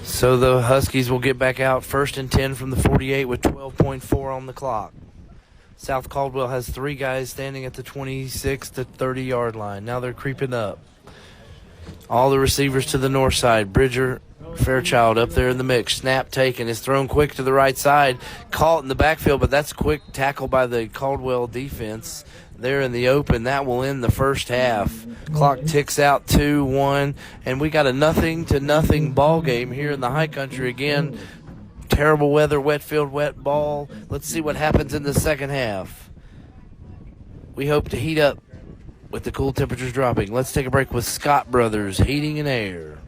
So the Huskies will get back out 1st and 10 from the 48 with 12.4 on the clock. South Caldwell has 3 guys standing at the 26 to 30-yard line. Now they're creeping up. All the receivers to the north side. Bridger, Fairchild up there in the mix. Snap taken. Is thrown quick to the right side. Caught in the backfield, but that's a quick tackle by the Caldwell defense. There in the open. That will end the first half. Clock ticks out 2-1, and we got a 0-0 ball game here in the high country again. Terrible weather, wet field, wet ball. Let's see what happens in the second half. we hope to heat up with the cool temperatures dropping. Let's take a break with Scott Brothers Heating and Air.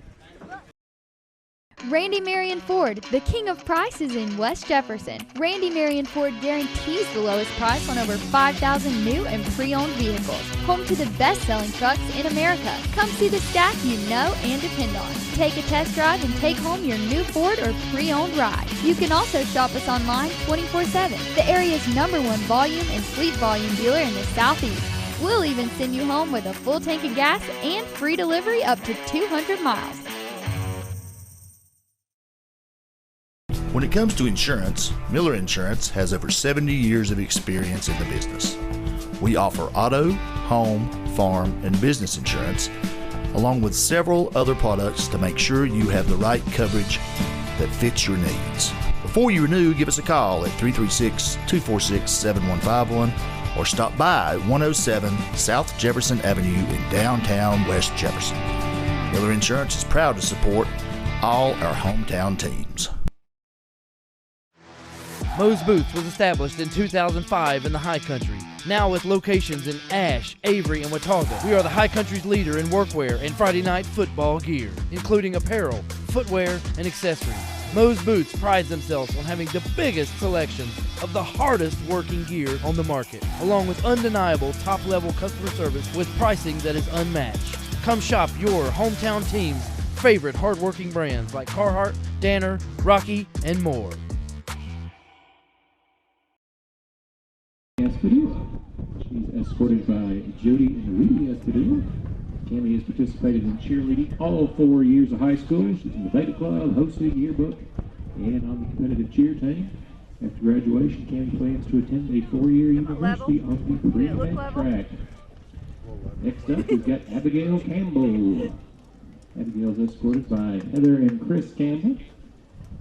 Randy Marion Ford, the king of prices in West Jefferson. Randy Marion Ford guarantees the lowest price on over 5,000 new and pre-owned vehicles. Home to the best-selling trucks in America. Come see the staff you know and depend on. Take a test drive and take home your new Ford or pre-owned ride. You can also shop us online 24/7. The area's #1 volume and fleet volume dealer in the Southeast. We'll even send you home with a full tank of gas and free delivery up to 200 miles. When it comes to insurance, Miller Insurance has over 70 years of experience in the business. We offer auto, home, farm, and business insurance, along with several other products to make sure you have the right coverage that fits your needs. Before you renew, give us a call at 336-246-7151 or stop by 107 South Jefferson Avenue in downtown West Jefferson. Miller Insurance is proud to support all our hometown teams. Moe's Boots was established in 2005 in the High Country, now with locations in Ashe, Avery, and Watauga. We are the High Country's leader in workwear and Friday night football gear, including apparel, footwear, and accessories. Moe's Boots prides themselves on having the biggest selection of the hardest working gear on the market, along with undeniable top-level customer service with pricing that is unmatched. Come shop your hometown team's favorite hard-working brands like Carhartt, Danner, Rocky, and more. Espadilla. She's escorted by Jody and Rudy Espadilla. Cammie has participated in cheerleading all 4 years of high school. She's in the Beta Club, hosting yearbook, and on the competitive cheer team. After graduation, Cammie plans to attend a 4-year university on the pre-med track. Next up, we've got Abigail Campbell. Abigail's escorted by Heather and Chris Campbell.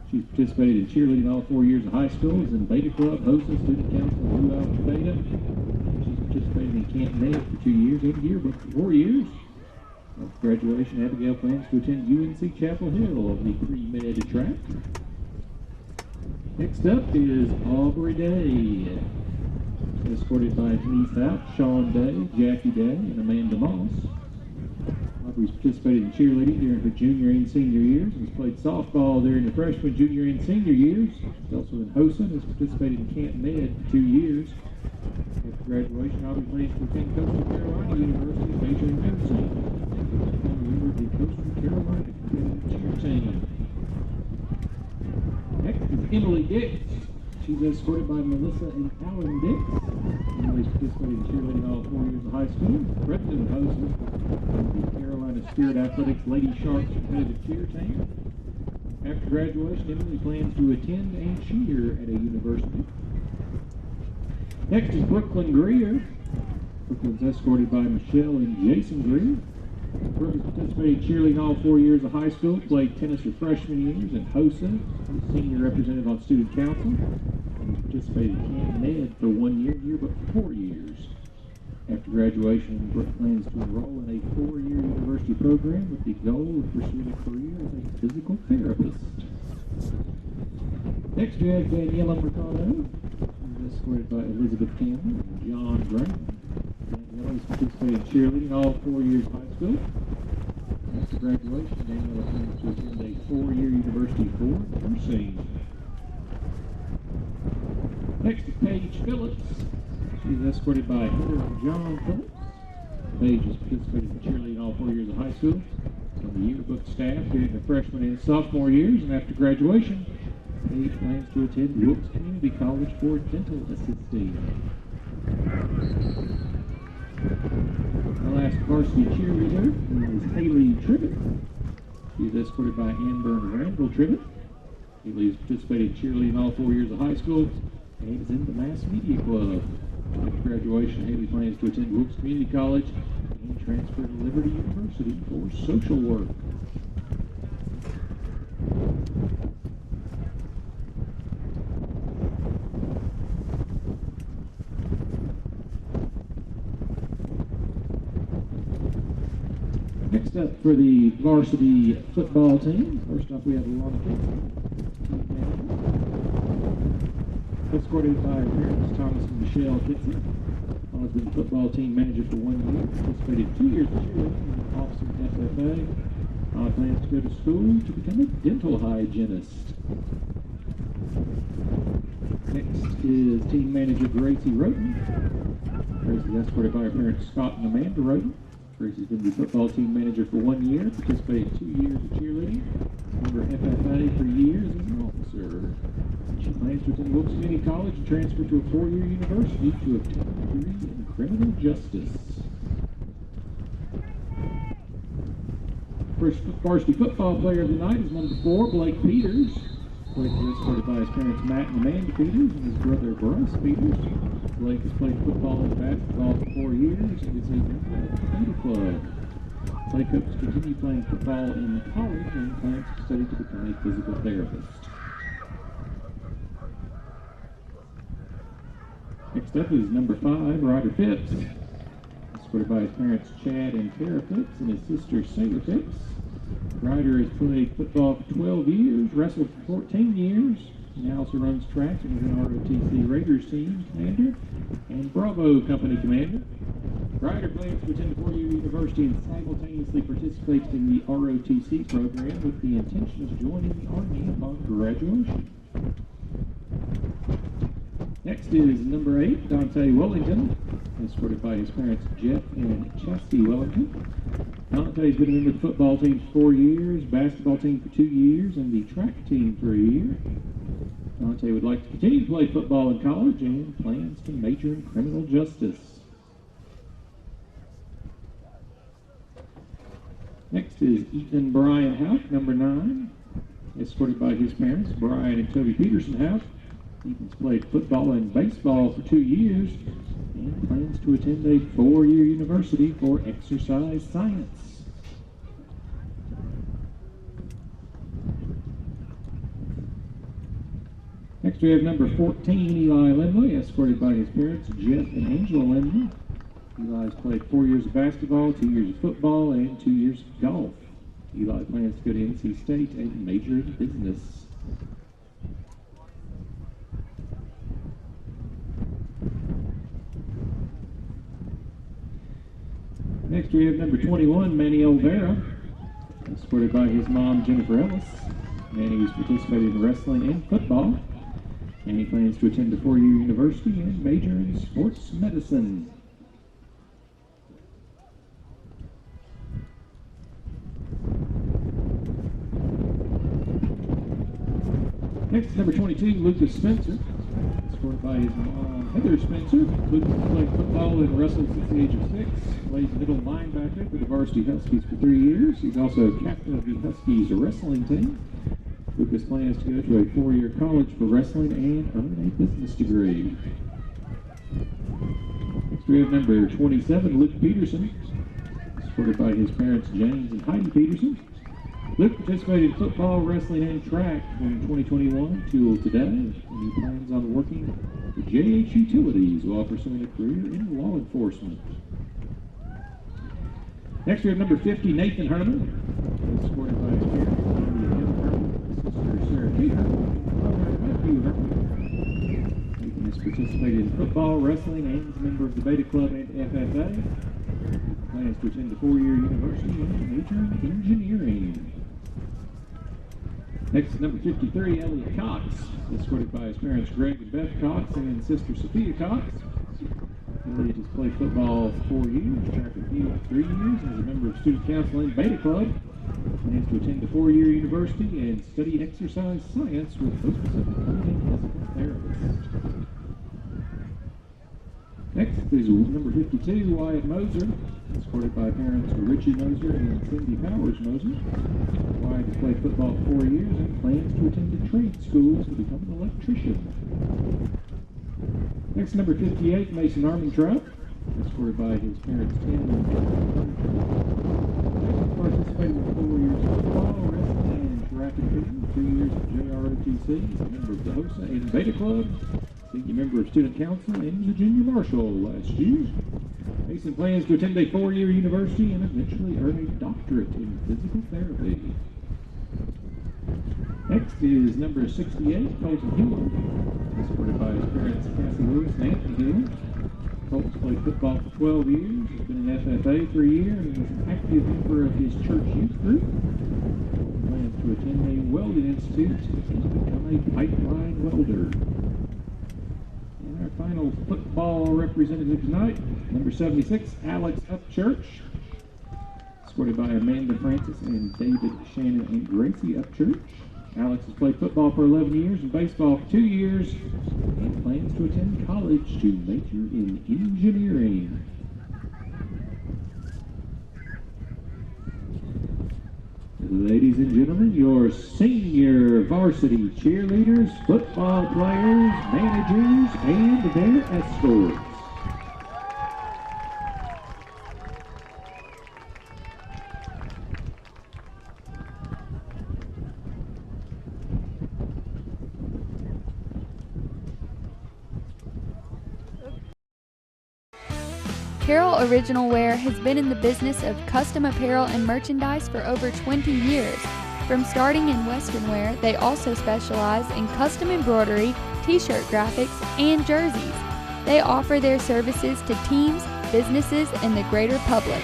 She's participated in cheerleading all 4 years of high school, is in Beta Club, hosting student council throughout Beta. She's participated in Camp Med for 2 years and yearbook for 4 years. After graduation, Abigail plans to attend UNC Chapel Hill on the pre-med track. Next up is Aubrey Day, escorted by Denise Hout, Sean Day, Jackie Day, and Amanda Moss. Aubrey's participated in cheerleading during her junior and senior years and has played softball during her freshman, junior, and senior years. She's also in HOSA and has participated in Camp Med for 2 years. After graduation, Aubrey plans to attend Coastal Carolina University, major in nursing. Member of the Coastal Carolina competitive cheer team. Next is Emily Dix. She's escorted by Melissa and Alan Dix. Emily's participated in cheerleading all 4 years of high school. President of HOSA and the Carolina Spirit Athletics Lady Sharks competitive cheer team. After graduation, Emily plans to attend and cheer at a university. Next is Brooklyn Greer. Brooklyn's escorted by Michelle and Jason Greer. Brooke has participated in cheerleading all 4 years of high school, played tennis her freshman years in HOSA, was senior representative on student council, and participated in Camp Med for 1 year, yearbook for 4 years. After graduation, Brooke plans to enroll in a 4-year university program with the goal of pursuing a career as a physical therapist. Next we have Daniela Mercado, who's escorted by Elizabeth Campbell and John Graham. Daniela has participated in cheerleading all 4 years of high school. After graduation, Daniela plans to attend a 4-year university for nursing. Next is Paige Phillips. She's escorted by Heather and John Phillips. Paige has participated in cheerleading all 4 years of high school. On the yearbook staff during the freshman and sophomore years, and after graduation, Paige plans to attend Wilkes Community College for dental assisting. Our last varsity cheerleader is Haley Tribbett. She is escorted by Amber and Randall Tribbett. Haley has participated in cheerleading all 4 years of high school and is in the Mass Media Club. After graduation, Haley plans to attend Wilkes Community College and transfer to Liberty University for social work. Next up for the varsity football team, first up we have Alana Kitson, escorted by her parents Thomas and Michelle Kitson. Don's been the football team manager for 1 year, participated 2 years of cheerleading and officer at FFA. Don plans to go to school to become a dental hygienist. Next is team manager Gracie Roden. Gracie is escorted by her parents Scott and Amanda Roden. Gracie's been the football team manager for 1 year, participated 2 years of cheerleading, member FFA for years as an officer. She plans to attend Wilkes Community College and transfer to a 4-year university to obtain a degree in criminal justice. First varsity football player of the night is number 4, Blake Peters. Blake is escorted by his parents Matt and Amanda Peters and his brother Bryce Peters. Blake has played football and basketball for 4 years and is a member of the Beta Club. Blake hopes to continue playing football in college and plans to study to become a physical therapist. Next up is number 5, Ryder Phipps. Escorted by his parents Chad and Tara Phipps and his sister Sarah Phipps. Ryder has played football for 12 years, wrestled for 14 years. He also runs track and is an ROTC Raiders team commander and Bravo Company commander. Ryder plans to attend a 4-year university and simultaneously participates in the ROTC program with the intention of joining the Army upon graduation. Next is number 8, Dante Wellington, escorted by his parents Jeff and Chastity Wellington. Dante's been a member of the football team for 4 years, basketball team for 2 years, and the track team for 1 year. Dante would like to continue to play football in college and plans to major in criminal justice. Next is Ethan Brian Houck, number 9, escorted by his parents, Brian and Toby Peterson Houck. Ethan's played football and baseball for 2 years and plans to attend a 4-year university for exercise science. Next we have number 14, Eli Lindley, escorted by his parents, Jeff and Angela Lindley. Eli's played 4 years of basketball, 2 years of football, and 2 years of golf. Eli plans to go to NC State and major in business. Next we have number 21, Manny Olvera, escorted by his mom, Jennifer Ellis. Manny has participated in wrestling and football, and he plans to attend a 4-year university and major in sports medicine. Next, number 22, Lucas Spencer, escorted by his mom, Heather Spencer. Lucas has played football and wrestled since the age of 6. Plays middle linebacker for the Varsity Huskies for 3 years. He's also captain of the Huskies wrestling team. Lucas plans to go to a 4-year college for wrestling and earn a business degree. Next we have number 27, Luke Peterson, escorted by his parents James and Heidi Peterson. Luke participated in football, wrestling, and track from 2021 till today, and he plans on working for JH Utilities while pursuing a career in law enforcement. Next we have number 50, Nathan Herman, escorted by his parents, Andy and Heather Herman, sister Sarah Kate Herman, brother Matthew Herman. Nathan has participated in football, wrestling, and is a member of the Beta Club and FFA. He plans to attend a 4-year university and major in engineering. Next, number 53, Elliot Cox, escorted by his parents Greg and Beth Cox and sister Sophia Cox. Elliot has played football for 4 years, track and field for 3 years, and is a member of student council and Beta Club. Plans to attend a 4-year university and study exercise science with focus on becoming a physical therapist. Next is number 52, Wyatt Moser, escorted by parents Richie Moser and Cindy Powers Moser. Wyatt has played football for 4 years and plans to attend a trade school to become an electrician. Next, number 58, Mason Armentrout, escorted by his parents Tim and participated in 4 years of football, wrestling, and track and field, 2 years of JROTC, a member of the HOSA and Beta Club, senior member of student council, and was a junior marshal last year. Mason plans to attend a 4-year university and eventually earn a doctorate in physical therapy. Next is number 68, Colton Hewell, escorted by his parents Cassie Lewis and Anthony Hewell. Colt's played football for 12 years, has been in FFA for a year, and is an active member of his church youth group. Plans to attend a welding institute and become a pipeline welder. And our final football representative tonight, number 76, Alex Upchurch, escorted by Amanda Francis and David Shannon and Gracie Upchurch. Alex has played football for 11 years and baseball for 2 years and plans to attend college to major in engineering. Ladies and gentlemen, your senior varsity cheerleaders, football players, managers, and their escorts. Carroll Original Wear has been in the business of custom apparel and merchandise for over 20 years. From starting in Western wear, they also specialize in custom embroidery, t-shirt graphics, and jerseys. They offer their services to teams, businesses, and the greater public.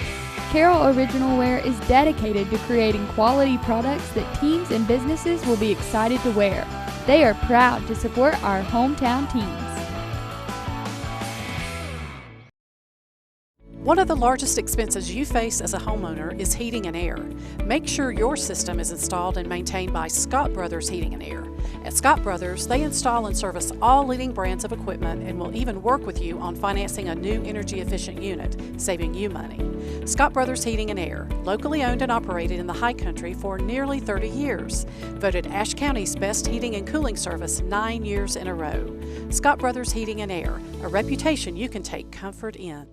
Carroll Original Wear is dedicated to creating quality products that teams and businesses will be excited to wear. They are proud to support our hometown teams. One of the largest expenses you face as a homeowner is heating and air. Make sure your system is installed and maintained by Scott Brothers Heating and Air. At Scott Brothers, they install and service all leading brands of equipment and will even work with you on financing a new energy-efficient unit, saving you money. Scott Brothers Heating and Air, locally owned and operated in the High Country for nearly 30 years. Voted Ashe County's best heating and cooling service 9 years in a row. Scott Brothers Heating and Air, a reputation you can take comfort in.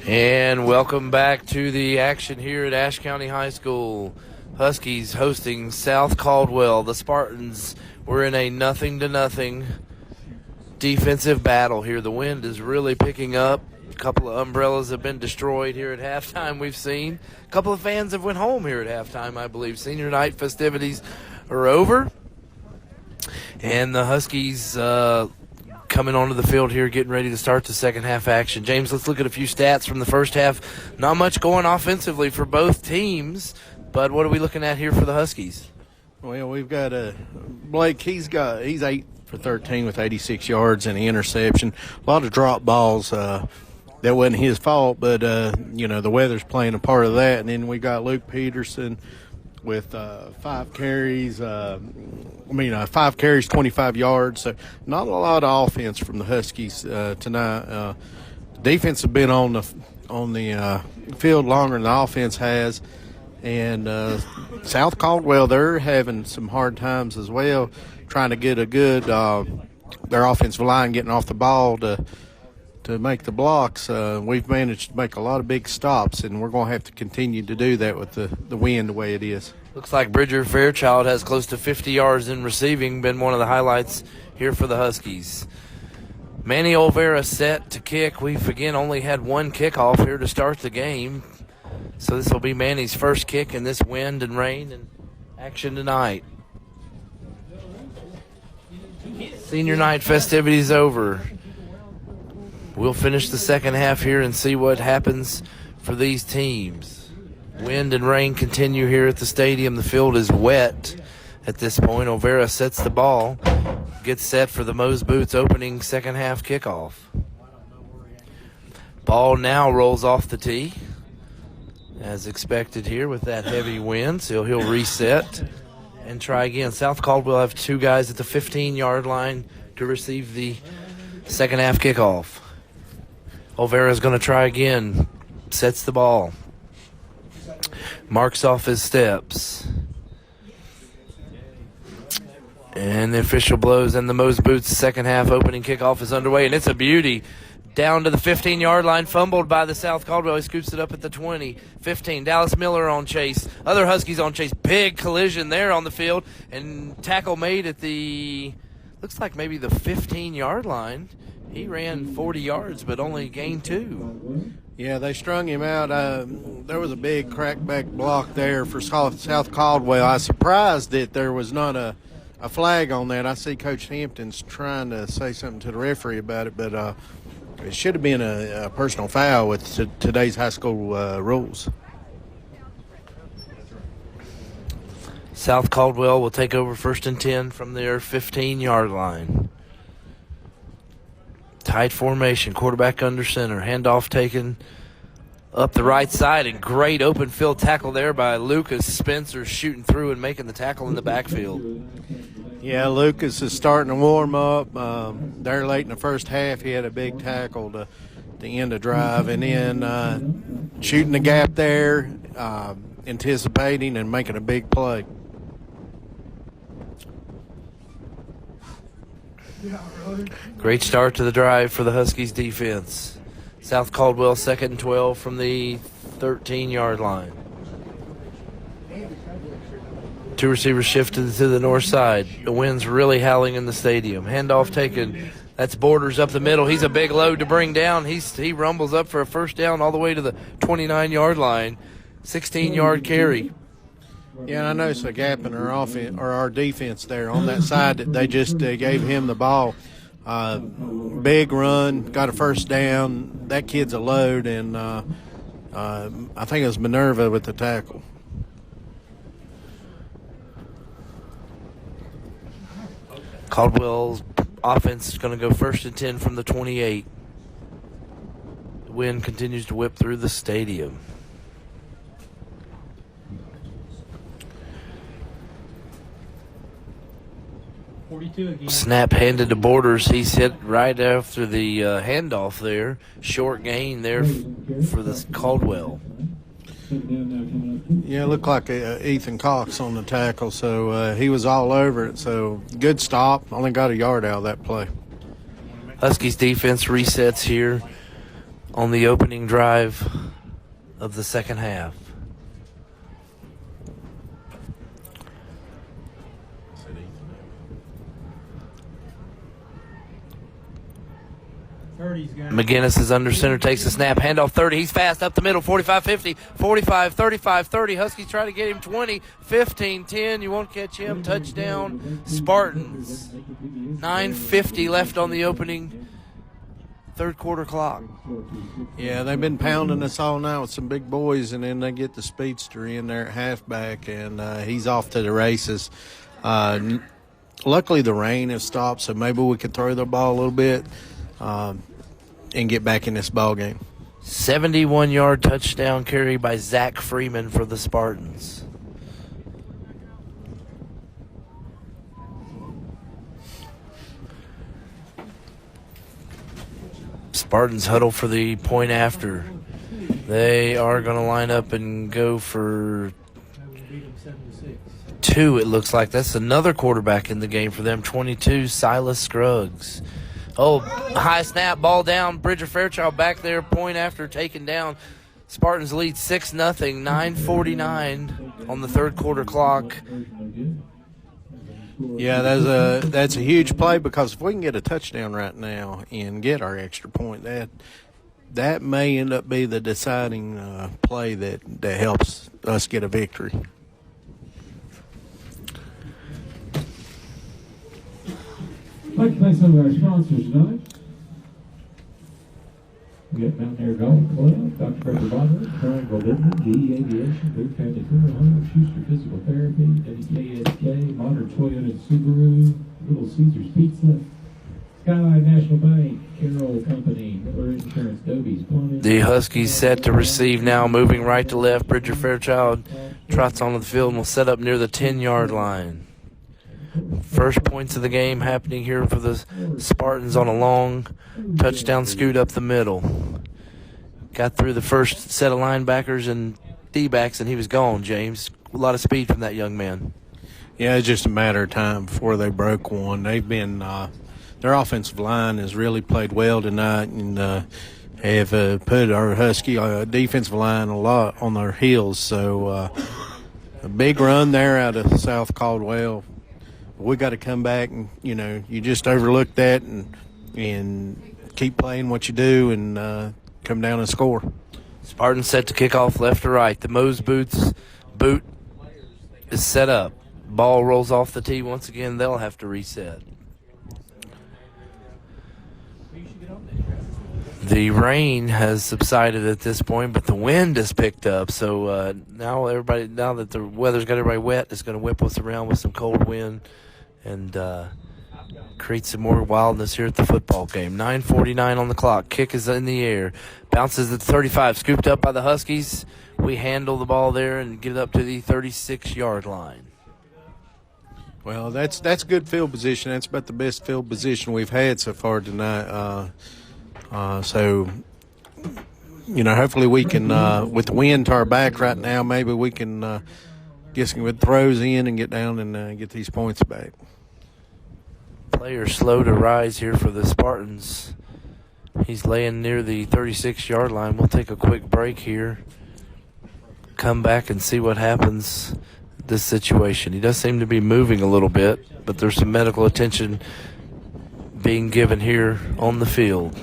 And welcome back to the action here at Ashe County High School. Huskies hosting South Caldwell. The Spartans were in a 0-0 defensive battle here. The wind is really picking up. A couple of umbrellas have been destroyed here at halftime, we've seen. A couple of fans have went home here at halftime, I believe. Senior night festivities are over. And the Huskies coming onto the field here, getting ready to start the second half action. James, let's look at a few stats from the first half. Not much going offensively for both teams, but what are we looking at here for the Huskies? Well, we've got Blake. He's 8 for 13 with 86 yards and an interception. A lot of drop balls. That wasn't his fault, but the weather's playing a part of that. And then we got Luke Peterson with 5 carries. 5 carries, 25 yards. So not a lot of offense from the Huskies tonight. Defense has been on the field longer than the offense has, and South Caldwell, they're having some hard times as well, trying to get a good their offensive line getting off the ball to make the blocks. We've managed to make a lot of big stops, and we're going to have to continue to do that with the wind the way it is. Looks like Bridger Fairchild has close to 50 yards in receiving, been one of the highlights here for the Huskies. Manny Olvera set to kick. We've again only had one kickoff here to start the game, so this will be Manny's first kick in this wind and rain and action tonight. Senior night festivities over. We'll finish the second half here and see what happens for these teams. Wind and rain continue here at the stadium. The field is wet at this point. Olvera sets the ball, gets set for the Moe's Boots opening second half kickoff. Ball now rolls off the tee, as expected here with that heavy wind, so he'll reset and try again. South Caldwell have 2 guys at the 15-yard line to receive the second half kickoff. Olvera's going to try again, sets the ball, marks off his steps, and the official blows, and the Moe's Boots second half opening kickoff is underway, and it's a beauty. Down to the 15-yard line, fumbled by the South Caldwell. He scoops it up at the 20, 15. Dallas Miller on chase. Other Huskies on chase. Big collision there on the field, and tackle made at the, looks like maybe the 15-yard line. He ran 40 yards, but only gained 2. Yeah, they strung him out. There was a big crackback block there for South Caldwell. I was surprised that there was not a flag on that. I see Coach Hampton's trying to say something to the referee about it, but It should have been a personal foul with today's high school rules. South Caldwell will take over 1st and 10 from their 15-yard line. Tight formation, quarterback under center. Handoff taken up the right side, and great open field tackle there by Lucas Spencer, shooting through and making the tackle in the backfield. Yeah, Lucas is starting to warm up. There late in the first half, he had a big tackle to end the drive, and then shooting the gap there, anticipating and making a big play. Great start to the drive for the Huskies defense. South Caldwell 2nd and 12 from the 13-yard line. 2 receivers shifted to the north side. The wind's really howling in the stadium. Handoff taken. That's Borders up the middle. He's a big load to bring down. He rumbles up for a first down all the way to the 29-yard line. 16-yard carry. Yeah, and I noticed a gap in our offense or our defense there on that side that they just gave him the ball. Big run, got a first down. That kid's a load, and I think it was Minerva with the tackle. Caldwell's offense is going to go 1st and 10 from the 28. The wind continues to whip through the stadium. Snap handed to Borders. He's hit right after the handoff there. Short gain there for the Caldwell. Yeah, it looked like Ethan Cox on the tackle, so he was all over it. So good stop. Only got a yard out of that play. Huskies defense resets here on the opening drive of the second half. McGinnis is under center, takes the snap, handoff 30. He's fast up the middle, 45-50, 45, 35, 30. Huskies try to get him 20, 15, 10. You won't catch him. Touchdown, Spartans. 9:50 left on the opening third quarter clock. Yeah, they've been pounding us all night with some big boys, and then they get the speedster in there at halfback, and he's off to the races. Luckily, the rain has stopped, so maybe we can throw the ball a little bit. And get back in this ball game. 71-yard touchdown carry by Zach Freeman for the Spartans. Spartans huddle for the point after. They are going to line up and go for 2, it looks like. That's another quarterback in the game for them, 22, Silas Scruggs. Oh, high snap, ball down. Bridger Fairchild back there, point after, taken down. Spartans lead 6-0, 9:49 on the third quarter clock. Yeah, that's a huge play, because if we can get a touchdown right now and get our extra point, that may end up be the deciding play that helps us get a victory. I'd like to thank some of our sponsors tonight. We got Mountaineer Golf Club, Dr. Pepper Bottle, Triangle Business, GE Aviation, Boot Family Funeral Home, Schuster Physical Therapy, WKSK, Modern Toyota and Subaru, Little Caesars Pizza, Skyline National Bank, Carroll Company, Miller Insurance, Doby's Plumbing. The Huskies set to receive now, moving right to left. Bridger Fairchild trots onto the field and will set up near the 10-yard line. First points of the game happening here for the Spartans on a long touchdown scoot up the middle. Got through the first set of linebackers and D-backs, and he was gone, James. A lot of speed from that young man. Yeah, it's just a matter of time before they broke one. They've been their offensive line has really played well tonight, and have put our Husky defensive line a lot on their heels. So a big run there out of South Caldwell. We got to come back, and you just overlook that and keep playing what you do and come down and score. Spartans set to kick off left to right. The Mose boot is set up. Ball rolls off the tee once again. They'll have to reset. The rain has subsided at this point, but the wind has picked up. So now that the weather's got everybody wet, it's going to whip us around with some cold wind and create some more wildness here at the football game. 9:49 on the clock. Kick is in the air. Bounces at 35. Scooped up by the Huskies. We handle the ball there and get it up to the 36-yard line. Well, that's good field position. That's about the best field position we've had so far tonight. So, hopefully we can, with the wind to our back right now, maybe we can get some good throws in and get down and get these points back. Player slow to rise here for the Spartans. He's laying near the 36-yard line. We'll take a quick break here. Come back and see what happens this situation. He does seem to be moving a little bit, but there's some medical attention being given here on the field.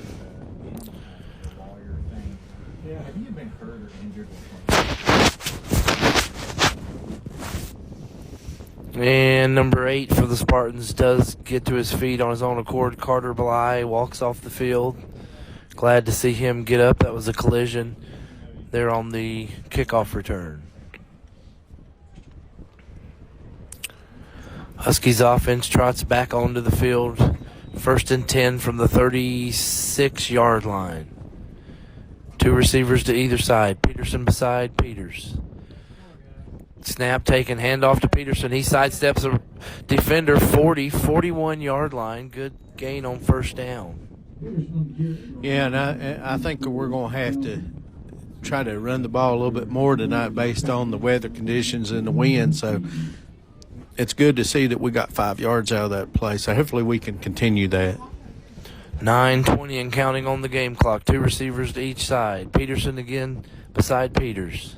And number 8 for the Spartans does get to his feet on his own accord. Carter Bly walks off the field. Glad to see him get up. That was a collision there on the kickoff return. Huskies offense trots back onto the field. 1st and 10 from the 36-yard line. 2 receivers to either side. Peterson beside Peters. Snap taken, handoff to Peterson. He sidesteps a defender, 41-yard line. Good gain on 1st down. Yeah, and I think we're going to have to try to run the ball a little bit more tonight based on the weather conditions and the wind. So it's good to see that we got 5 yards out of that play. So hopefully we can continue that. 9:20 and counting on the game clock. 2 receivers to each side. Peterson again beside Peters.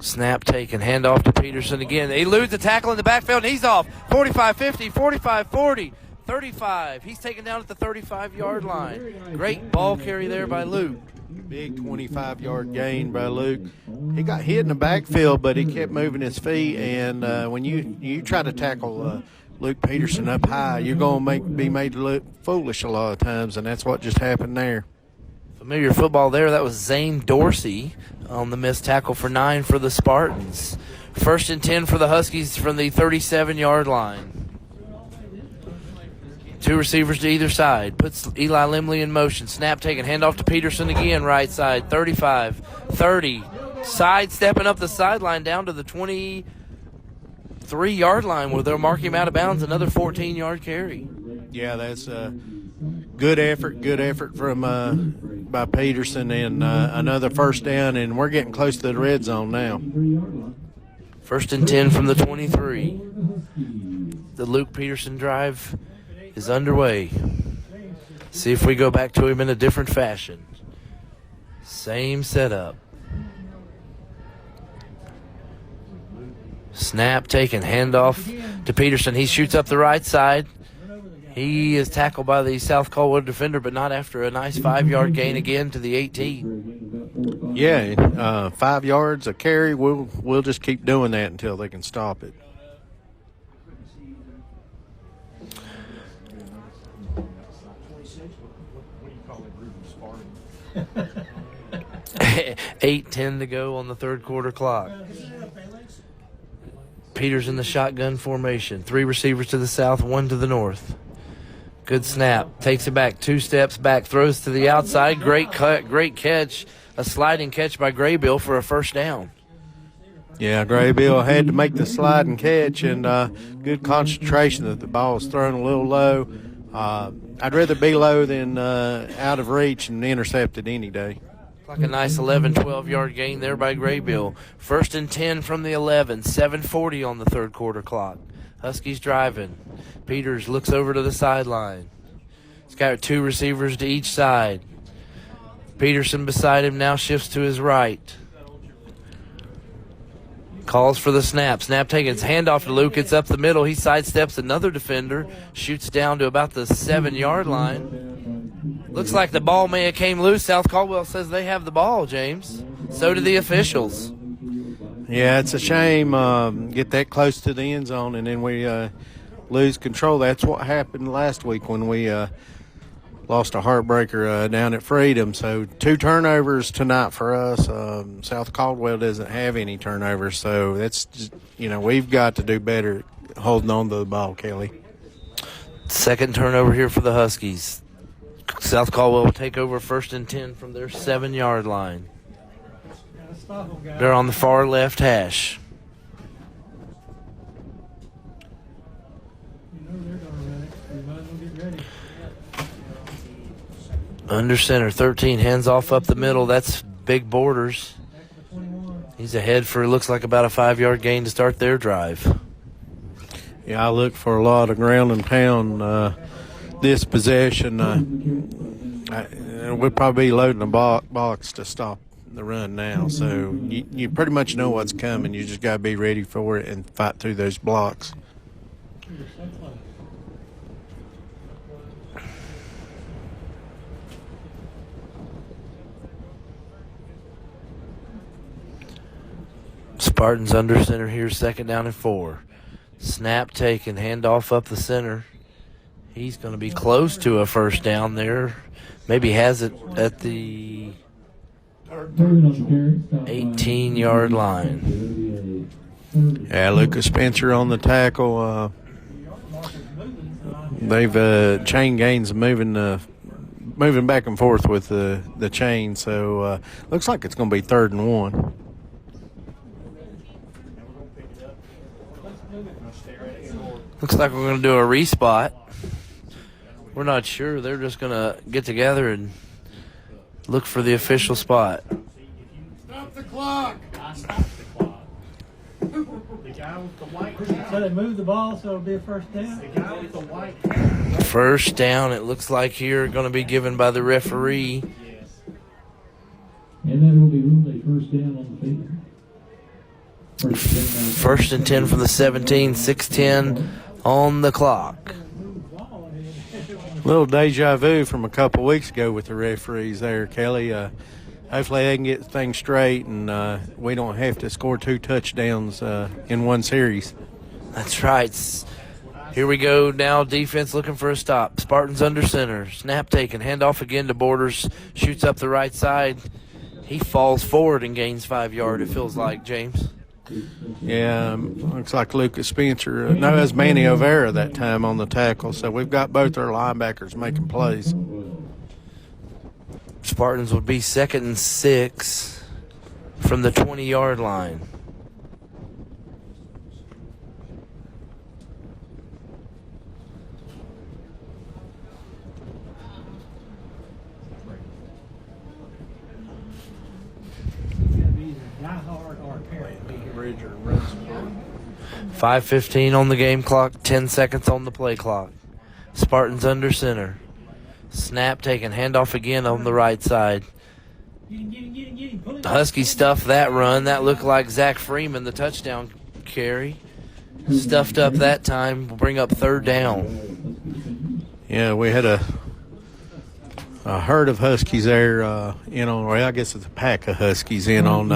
Snap taken, handoff to Peterson again. He eludes the tackle in the backfield, and he's off. 45-50, 45-40, 35. He's taken down at the 35-yard line. Great ball carry there by Luke. Big 25-yard gain by Luke. He got hit in the backfield, but he kept moving his feet, and when you try to tackle Luke Peterson up high, you're going to be made to look foolish a lot of times, and that's what just happened there. Familiar football there. That was Zane Dorsey on the missed tackle for 9 for the Spartans. 1st and 10 for the Huskies from the 37-yard line. 2 receivers to either side. Puts Eli Limley in motion. Snap taken. Handoff to Peterson again, right side. 35, 30. Sidestepping up the sideline down to the 23-yard line where they'll mark him out of bounds. Another 14-yard carry. Yeah, that's good effort from by Peterson, and another 1st down, and we're getting close to the red zone now. 1st and 10 from the 23. The Luke Peterson drive is underway. See if we go back to him in a different fashion. Same setup. Snap taken, handoff to Peterson. He shoots up the right side. He is tackled by the South Caldwell defender, but not after a nice 5-yard gain again to the 18. Yeah, 5 yards a carry. We'll just keep doing that until they can stop it. $8:10 to go on the 3rd quarter clock. Peters in the shotgun formation. 3 receivers to the south, 1 to the north. Good snap. Takes it back 2 steps back. Throws to the outside. Great cut. Great catch. A sliding catch by Graybill for a 1st down. Yeah, Graybill had to make the sliding catch, and good concentration that the ball was thrown a little low. I'd rather be low than out of reach and intercepted any day. Like a nice 11, 12-yard gain there by Graybill. 1st and 10 from the 11. 7:40 on the 3rd quarter clock. Huskies driving. Peters looks over to the sideline. He's got 2 receivers to each side. Peterson beside him now shifts to his right. Calls for the snap. Snap taken. It's handoff to Luke. It's up the middle. He sidesteps another defender. Shoots down to about the 7-yard line. Looks like the ball may have came loose. South Caldwell says they have the ball, James. So do the officials. Yeah, it's a shame get that close to the end zone and then we lose control. That's what happened last week when we lost a heartbreaker down at Freedom. So 2 turnovers tonight for us. South Caldwell doesn't have any turnovers, so that's just, we've got to do better holding on to the ball, Kelly. Second turnover here for the Huskies. South Caldwell will take over 1st and 10 from their 7-yard line. They're on the far left hash. Under center, 13, hands off up the middle. That's Big Borders. He's ahead for, looks like, about a 5-yard gain to start their drive. Yeah, I look for a lot of ground and pound this possession. We'll probably be loading a box to stop the run now. So you pretty much know what's coming. You just got to be ready for it and fight through those blocks. Spartans under center here, 2nd down and 4. Snap taken, handoff up the center. He's going to be close to a 1st down there. Maybe has it at the 18-yard line. Yeah, Lucas Spencer on the tackle. They've chain gains moving back and forth with the chain. So looks like it's going to be 3rd and 1. Looks like we're going to do a respot. We're not sure. They're just going to get together and look for the official spot. Stop the clock. Stop the clock. The guy with the white hat. So they move the ball so it'll be a 1st down? The guy with the white hat. 1st down, it looks like here, going to be given by the referee. Yes. And that will be ruled a 1st down on the field. 1st and 10 from the 17, 6:10 on the clock. Little deja vu from a couple weeks ago with the referees there, Kelly. Hopefully they can get things straight and we don't have to score 2 touchdowns in one series. That's right. Here we go now. Defense looking for a stop. Spartans under center. Snap taken. Handoff again to Borders. Shoots up the right side. He falls forward and gains 5 yards, it feels like, James. Yeah, looks like Lucas Spencer. No, it was Manny O'Vera that time on the tackle. So we've got both our linebackers making plays. Spartans would be 2nd and 6 from the 20-yard line. Bridger, 5:15 on the game clock, 10 seconds on the play clock. Spartans under center. Snap taken, handoff again on the right side. The Huskies stuffed that run. That looked like Zach Freeman, the touchdown carry. Stuffed up that time. Will bring up 3rd down. Yeah, we had a herd of Huskies there. I guess it's a pack of Huskies in on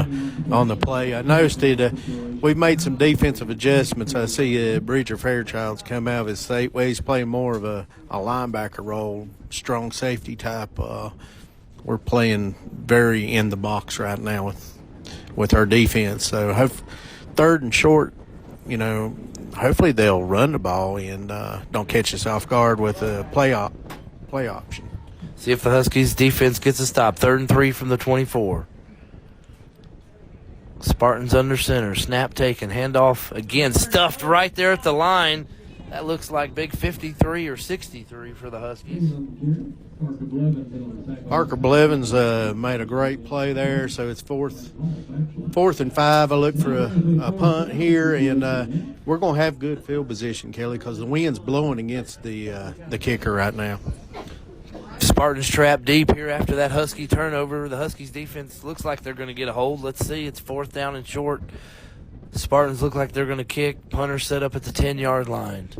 the play. I noticed we've made some defensive adjustments. I see Bridger Fairchild's come out of his state. Well, he's playing more of a linebacker role, strong safety type. We're playing very in the box right now with our defense. So 3rd and short, hopefully they'll run the ball and don't catch us off guard with a play option. See if the Huskies defense gets a stop. 3rd and 3 from the 24. Spartans under center. Snap taken. Handoff again. Stuffed right there at the line. That looks like big 53 or 63 for the Huskies. Parker Blevins made a great play there, so it's 4th and 5. I look for a punt here, and we're going to have good field position, Kelly, because the wind's blowing against the kicker right now. Spartans trapped deep here after that Husky turnover. The Huskies defense looks like they're going to get a hold. Let's see. It's 4th down and short. Spartans look like they're going to kick. Punter set up at the 10-yard line.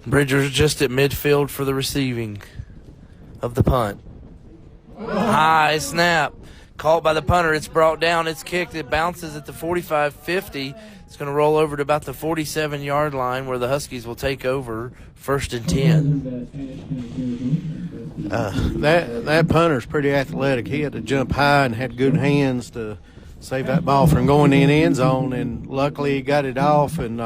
Bridger's just at midfield for the receiving of the punt. High snap. Caught by the punter. It's brought down. It's kicked. It bounces at the 45-50. It's going to roll over to about the 47-yard line where the Huskies will take over 1st and 10. That punter's pretty athletic. He had to jump high and had good hands to save that ball from going in end zone, and luckily he got it off. And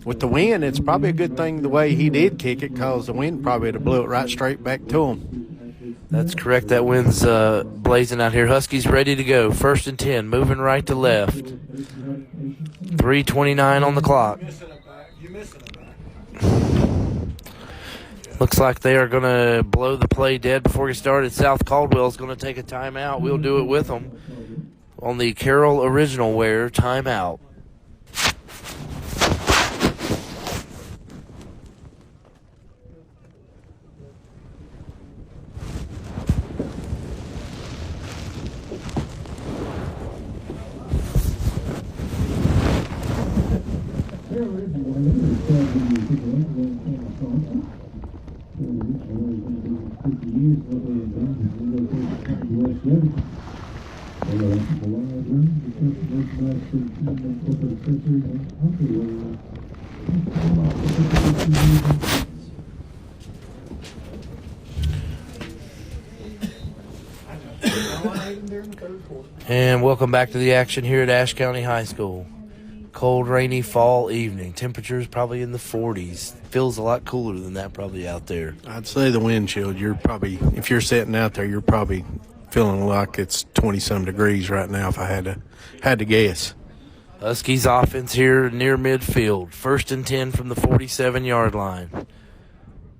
with the wind, it's probably a good thing the way he did kick it, because the wind probably would have blew it right straight back to him. That's correct. That wind's blazing out here. Huskies ready to go. 1st and 10, moving right to left. 3:29 on the clock. Looks like they are going to blow the play dead before we started. South Caldwell is going to take a timeout. We'll do it with them on the Carroll Original Wear timeout. And welcome back to the action here at Ashe County High School. Cold, rainy fall evening. Temperatures probably in the 40s. Feels a lot cooler than that probably out there. I'd say the wind chill. You're probably, if you're sitting out there, you're probably feeling like it's 20-some degrees right now if I had to guess. Huskies offense here near midfield. 1st and 10 from the 47-yard line.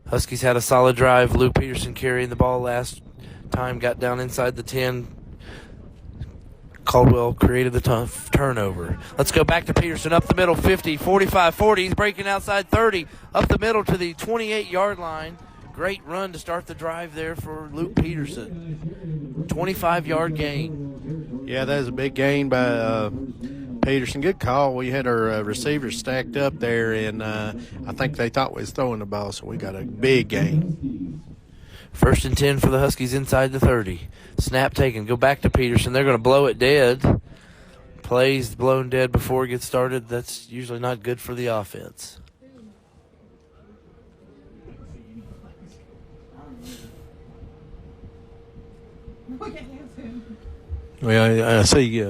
Huskies had a solid drive. Luke Peterson carrying the ball last time, got down inside the 10. Caldwell created the tough turnover. Let's go back to Peterson up the middle, 50, 45, 40. He's breaking outside 30, up the middle to the 28-yard line. Great run to start the drive there for Luke Peterson. 25-yard gain. Yeah, that was a big gain by Peterson. Good call. We had our receivers stacked up there, and I think they thought we was throwing the ball, so we got a big gain. 1st and 10 for the Huskies inside the 30. Snap taken. Go back to Peterson. They're going to blow it dead. Plays blown dead before it gets started. That's usually not good for the offense. Well, I see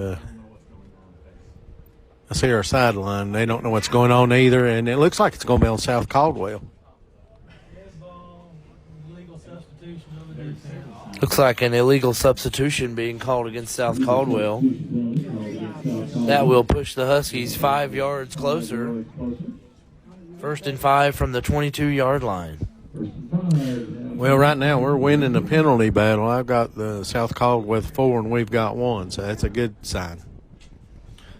our sideline. They don't know what's going on either, and it looks like it's going to be on South Caldwell. Looks like an illegal substitution being called against South Caldwell. That will push the Huskies 5 yards closer. 1st and 5 from the 22-yard line. Well, right now we're winning the penalty battle. I've got the South Caldwell with 4, and we've got 1, so that's a good sign.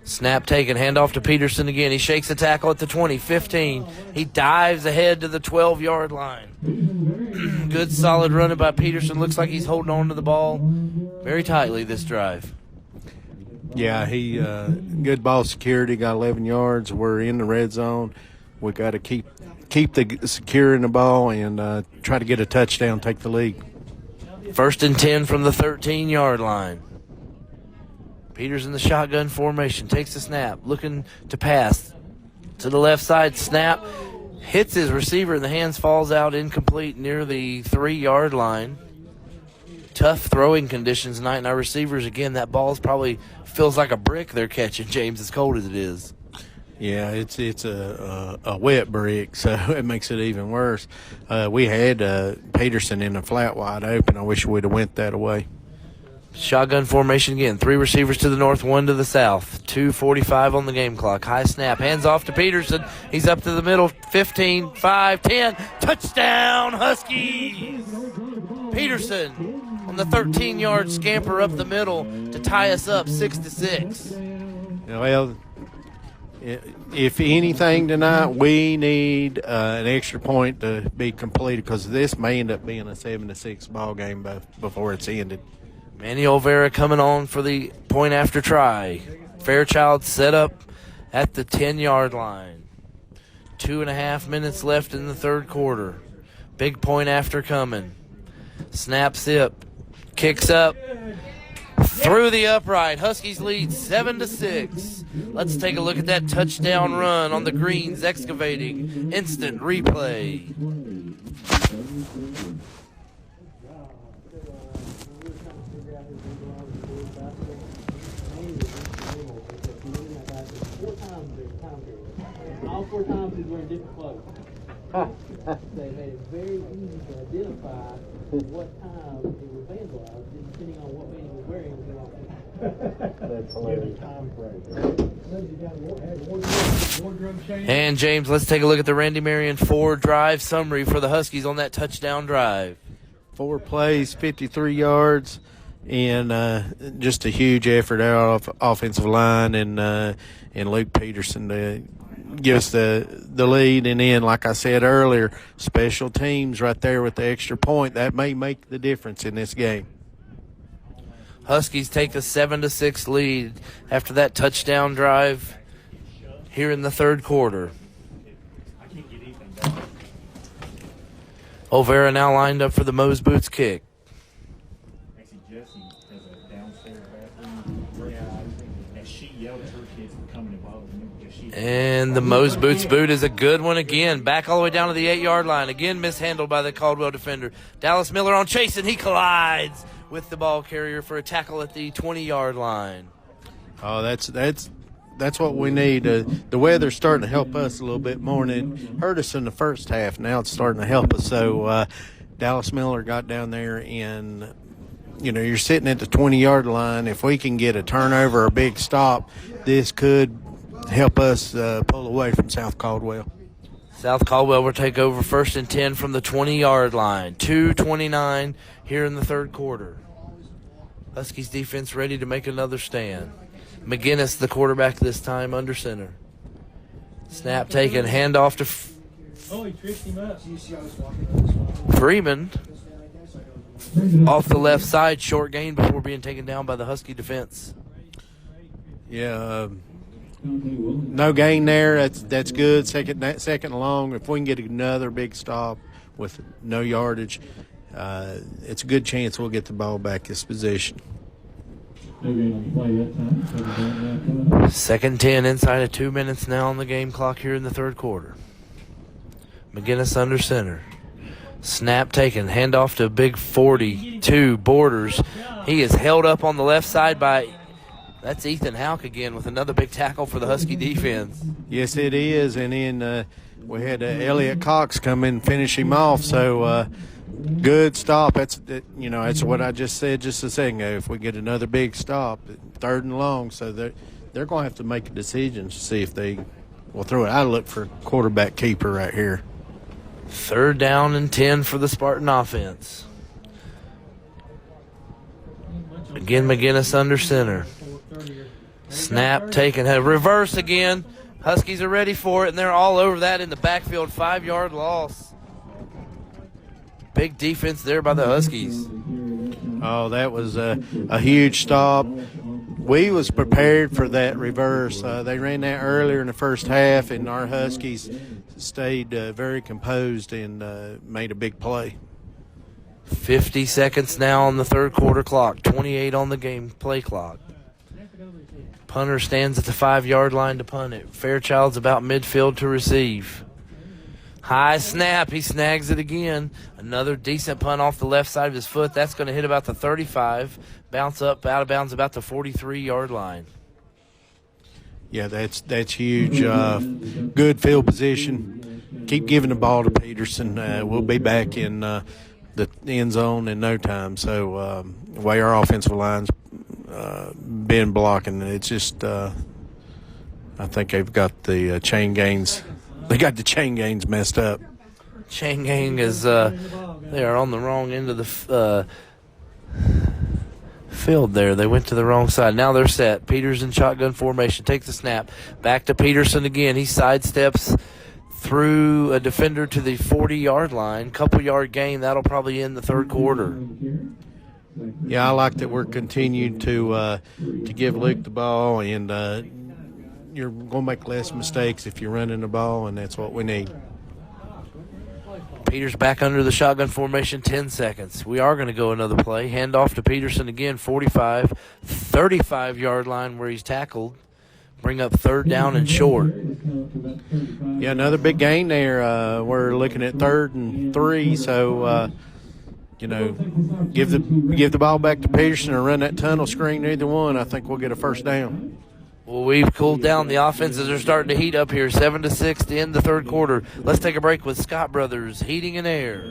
Snap taken, handoff to Peterson again. He shakes the tackle at the 20, 15. He dives ahead to the 12-yard line. Good solid running by Peterson. Looks like he's holding on to the ball very tightly this drive. Yeah, he good ball security, got 11 yards. We're in the red zone. We got to keep the securing the ball and try to get a touchdown, take the lead. 1st and 10 from the 13-yard line. Peters in the shotgun formation, takes the snap, looking to pass to the left side. Snap, hits his receiver, and the hands falls out incomplete near the 3-yard line. Tough throwing conditions tonight, and our receivers, again, that ball probably feels like a brick they're catching, James, as cold as it is. Yeah, it's a wet brick, so it makes it even worse. We had Peterson in the flat wide open. I wish we'd have went that away. Shotgun formation again. 3 receivers to the north, 1 to the south. 2:45 on the game clock. High snap. Hands off to Peterson. He's up to the middle. 15, 5, 10. Touchdown, Huskies! Peterson on the 13-yard scamper up the middle to tie us up 6-6. Well, if anything tonight, we need an extra point to be completed, because this may end up being a 7-6 ball game before it's ended. Manny Olvera coming on for the point after try. Fairchild set up at the 10-yard line. 2.5 minutes left in the third quarter. Big point after coming. Snap zip. Kicks up. Through the upright. Huskies lead 7-6. Let's take a look at that touchdown run on the Greens Excavating. Instant replay. All 4 times he's wearing different clothes. They made it very easy to identify what time it was vandalized, depending on what man he was wearing when he walked in. That's hilarious. And James, let's take a look at the Randy Marion Ford drive summary for the Huskies on that touchdown drive. 4 plays, 53 yards, and just a huge effort out of offensive line and Luke Peterson to give us the lead. And then, like I said earlier, special teams right there with the extra point. That may make the difference in this game. Huskies take a 7-6 lead after that touchdown drive here in the third quarter. Olvera now lined up for the Moe's Boots kick. And the Moe's Boots boot is a good one again. Back all the way down to the 8-yard line. Again mishandled by the Caldwell defender. Dallas Miller on chase, and he collides with the ball carrier for a tackle at the 20-yard line. Oh, that's what we need. The weather's starting to help us a little bit more, and it hurt us in the first half. Now it's starting to help us. So Dallas Miller got down there, and you're sitting at the 20-yard line. If we can get a turnover or a big stop, this could help us pull away from South Caldwell. South Caldwell will take over 1st and 10 from the 20-yard line. 2:29 here in the third quarter. Huskies defense ready to make another stand. McGinnis, the quarterback this time, under center. Snap taken, handoff to He tripped him up. Freeman. Off the left side, short gain before being taken down by the Husky defense. Yeah, no gain there. That's good. Second long. If we can get another big stop with no yardage, it's a good chance we'll get the ball back this position. 2nd 10 inside of 2 minutes now on the game clock here in the third quarter. McGinnis under center. Snap taken. Handoff to big 42 Borders. He is held up on the left side by, that's Ethan Houck again with another big tackle for the Husky defense. Yes, it is. And then we had Elliot Cox come in and finish him off. So good stop. That's what I just said just a second ago. If we get another big stop, 3rd and long, so they're going to have to make a decision to see if they will throw it. I look for quarterback keeper right here. 3rd down and 10 for the Spartan offense. Again, McGinnis under center. Snap taken. Reverse again. Huskies are ready for it, and they're all over that in the backfield. 5-yard loss. Big defense there by the Huskies. Oh, that was a huge stop. We was prepared for that reverse. They ran that earlier in the first half, and our Huskies stayed very composed and made a big play. 50 seconds now on the third quarter clock. 28 on the game play clock. Punter stands at the 5-yard line to punt it. Fairchild's about midfield to receive. High snap. He snags it again. Another decent punt off the left side of his foot. That's going to hit about the 35. Bounce up out of bounds about the 43-yard line. Yeah, that's huge. Good field position. Keep giving the ball to Peterson. We'll be back in the end zone in no time. So the way our offensive line's been blocking, it's just I think they've got the chain gains. They got the chain gains messed up. Chain gang is they are on the wrong end of the field there. They went to the wrong side. Now they're set. Peters in shotgun formation. Takes the snap. Back to Peterson again. He sidesteps through a defender to the 40-yard line. Couple-yard gain. That'll probably end the third quarter. Yeah, I like that we're continuing to give Luke the ball, and you're going to make less mistakes if you're running the ball, and that's what we need. Peters back under the shotgun formation, 10 seconds. We are going to go another play. Hand off to Peterson again, 45, 35-yard line where he's tackled. Bring up 3rd down and short. Yeah, another big gain there. We're looking at 3rd and 3, so give the ball back to Peterson or run that tunnel screen. Either one, I think we'll get a 1st down. Well, we've cooled down. The offenses are starting to heat up here. 7-6 to end the third quarter. Let's take a break with Scott Brothers Heating and Air.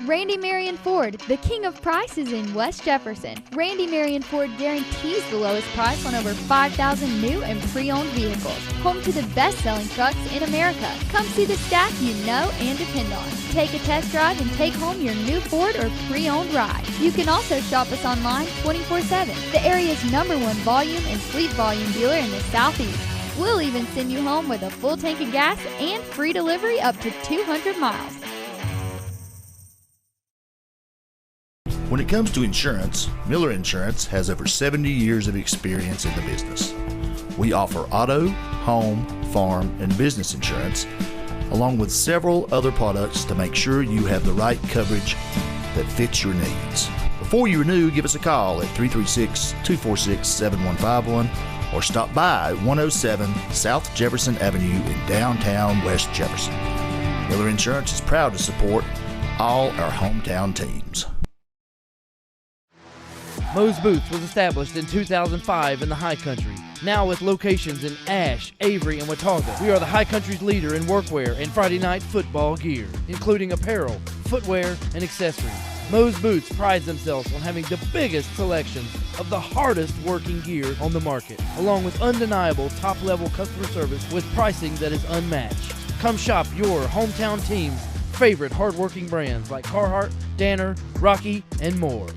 Randy Marion Ford, the king of prices in West Jefferson. Randy Marion Ford guarantees the lowest price on over 5,000 new and pre-owned vehicles. Home to the best-selling trucks in America. Come see the staff you know and depend on. Take a test drive and take home your new Ford or pre-owned ride. You can also shop us online 24/7. The area's #1 volume and fleet volume dealer in the Southeast. We'll even send you home with a full tank of gas and free delivery up to 200 miles. When it comes to insurance, Miller Insurance has over 70 years of experience in the business. We offer auto, home, farm, and business insurance, along with several other products to make sure you have the right coverage that fits your needs. Before you renew, give us a call at 336-246-7151 or stop by 107 South Jefferson Avenue in downtown West Jefferson. Miller Insurance is proud to support all our hometown teams. Moe's Boots was established in 2005 in the High Country. Now with locations in Ashe, Avery, and Watauga, we are the High Country's leader in workwear and Friday night football gear, including apparel, footwear, and accessories. Moe's Boots prides themselves on having the biggest selections of the hardest working gear on the market, along with undeniable top-level customer service with pricing that is unmatched. Come shop your hometown team's favorite hard-working brands like Carhartt, Danner, Rocky, and more.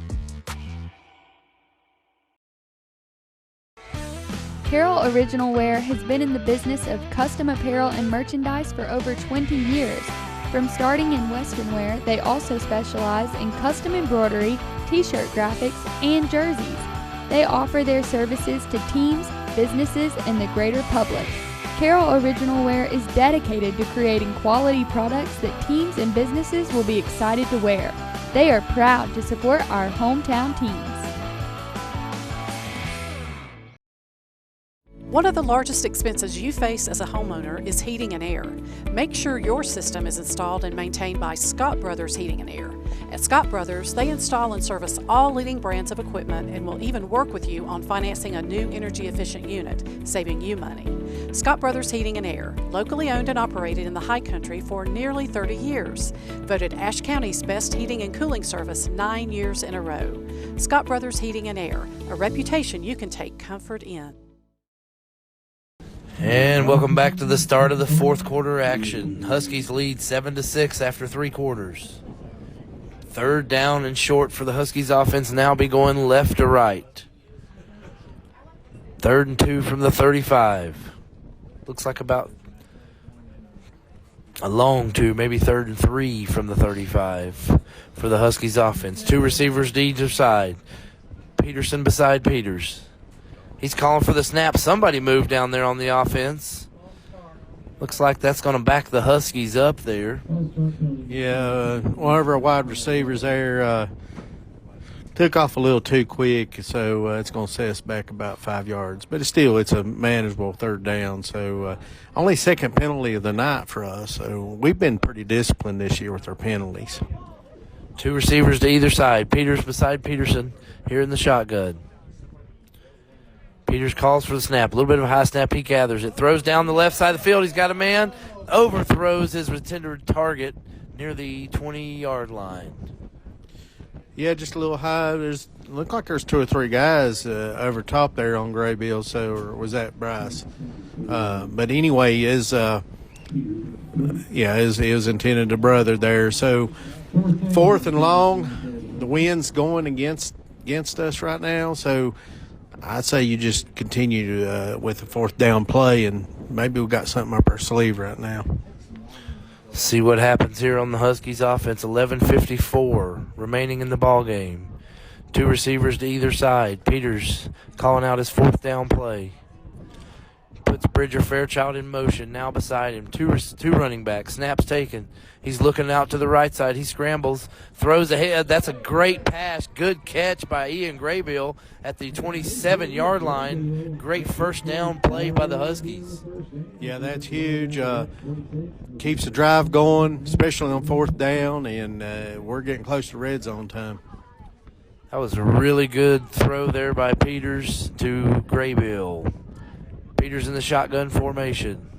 Carroll Original Wear has been in the business of custom apparel and merchandise for over 20 years. From starting in Western wear, they also specialize in custom embroidery, t-shirt graphics, and jerseys. They offer their services to teams, businesses, and the greater public. Carroll Original Wear is dedicated to creating quality products that teams and businesses will be excited to wear. They are proud to support our hometown teams. One of the largest expenses you face as a homeowner is heating and air. Make sure your system is installed and maintained by Scott Brothers Heating and Air. At Scott Brothers, they install and service all leading brands of equipment and will even work with you on financing a new energy-efficient unit, saving you money. Scott Brothers Heating and Air, locally owned and operated in the High Country for nearly 30 years. Voted Ashe County's best heating and cooling service 9 years in a row. Scott Brothers Heating and Air, a reputation you can take comfort in. And welcome back to the start of the fourth quarter action. Huskies lead 7-6 after 3 quarters. Third down and short for the Huskies offense, now be going left to right. 3rd and 2 from the 35. Looks like about a long 2, maybe 3rd and 3 from the 35 for the Huskies offense. 2 receivers to either side. Peterson beside Peters. He's calling for the snap. Somebody moved down there on the offense. Looks like that's going to back the Huskies up there. Yeah, one of our wide receivers there took off a little too quick, so it's going to set us back about 5 yards. But it's a manageable 3rd down. So only 2nd penalty of the night for us. So we've been pretty disciplined this year with our penalties. 2 receivers to either side. Peters beside Peterson here in the shotgun. Peters calls for the snap. A little bit of a high snap. He gathers it. Throws down the left side of the field. He's got a man. Overthrows his intended target near the 20-yard line. Yeah, just a little high. Looked like there's 2 or 3 guys over top there on Graybill. So, or was that Bryce? But anyway, his intended to brother there. So 4th and long. The wind's going against us right now. So I'd say you just continue with the 4th down play, and maybe we've got something up our sleeve right now. See what happens here on the Huskies offense. 11:54 remaining in the ball game. 2 receivers to either side. Peters calling out his 4th down play. Puts Bridger Fairchild in motion, now beside him. Two running backs. Snap's taken. He's looking out to the right side. He scrambles, throws ahead. That's a great pass. Good catch by Ian Graybill at the 27-yard line. Great 1st down play by the Huskies. Yeah, that's huge. Keeps the drive going, especially on 4th down, and we're getting close to red zone time. That was a really good throw there by Peters to Graybill. Peters in the shotgun formation.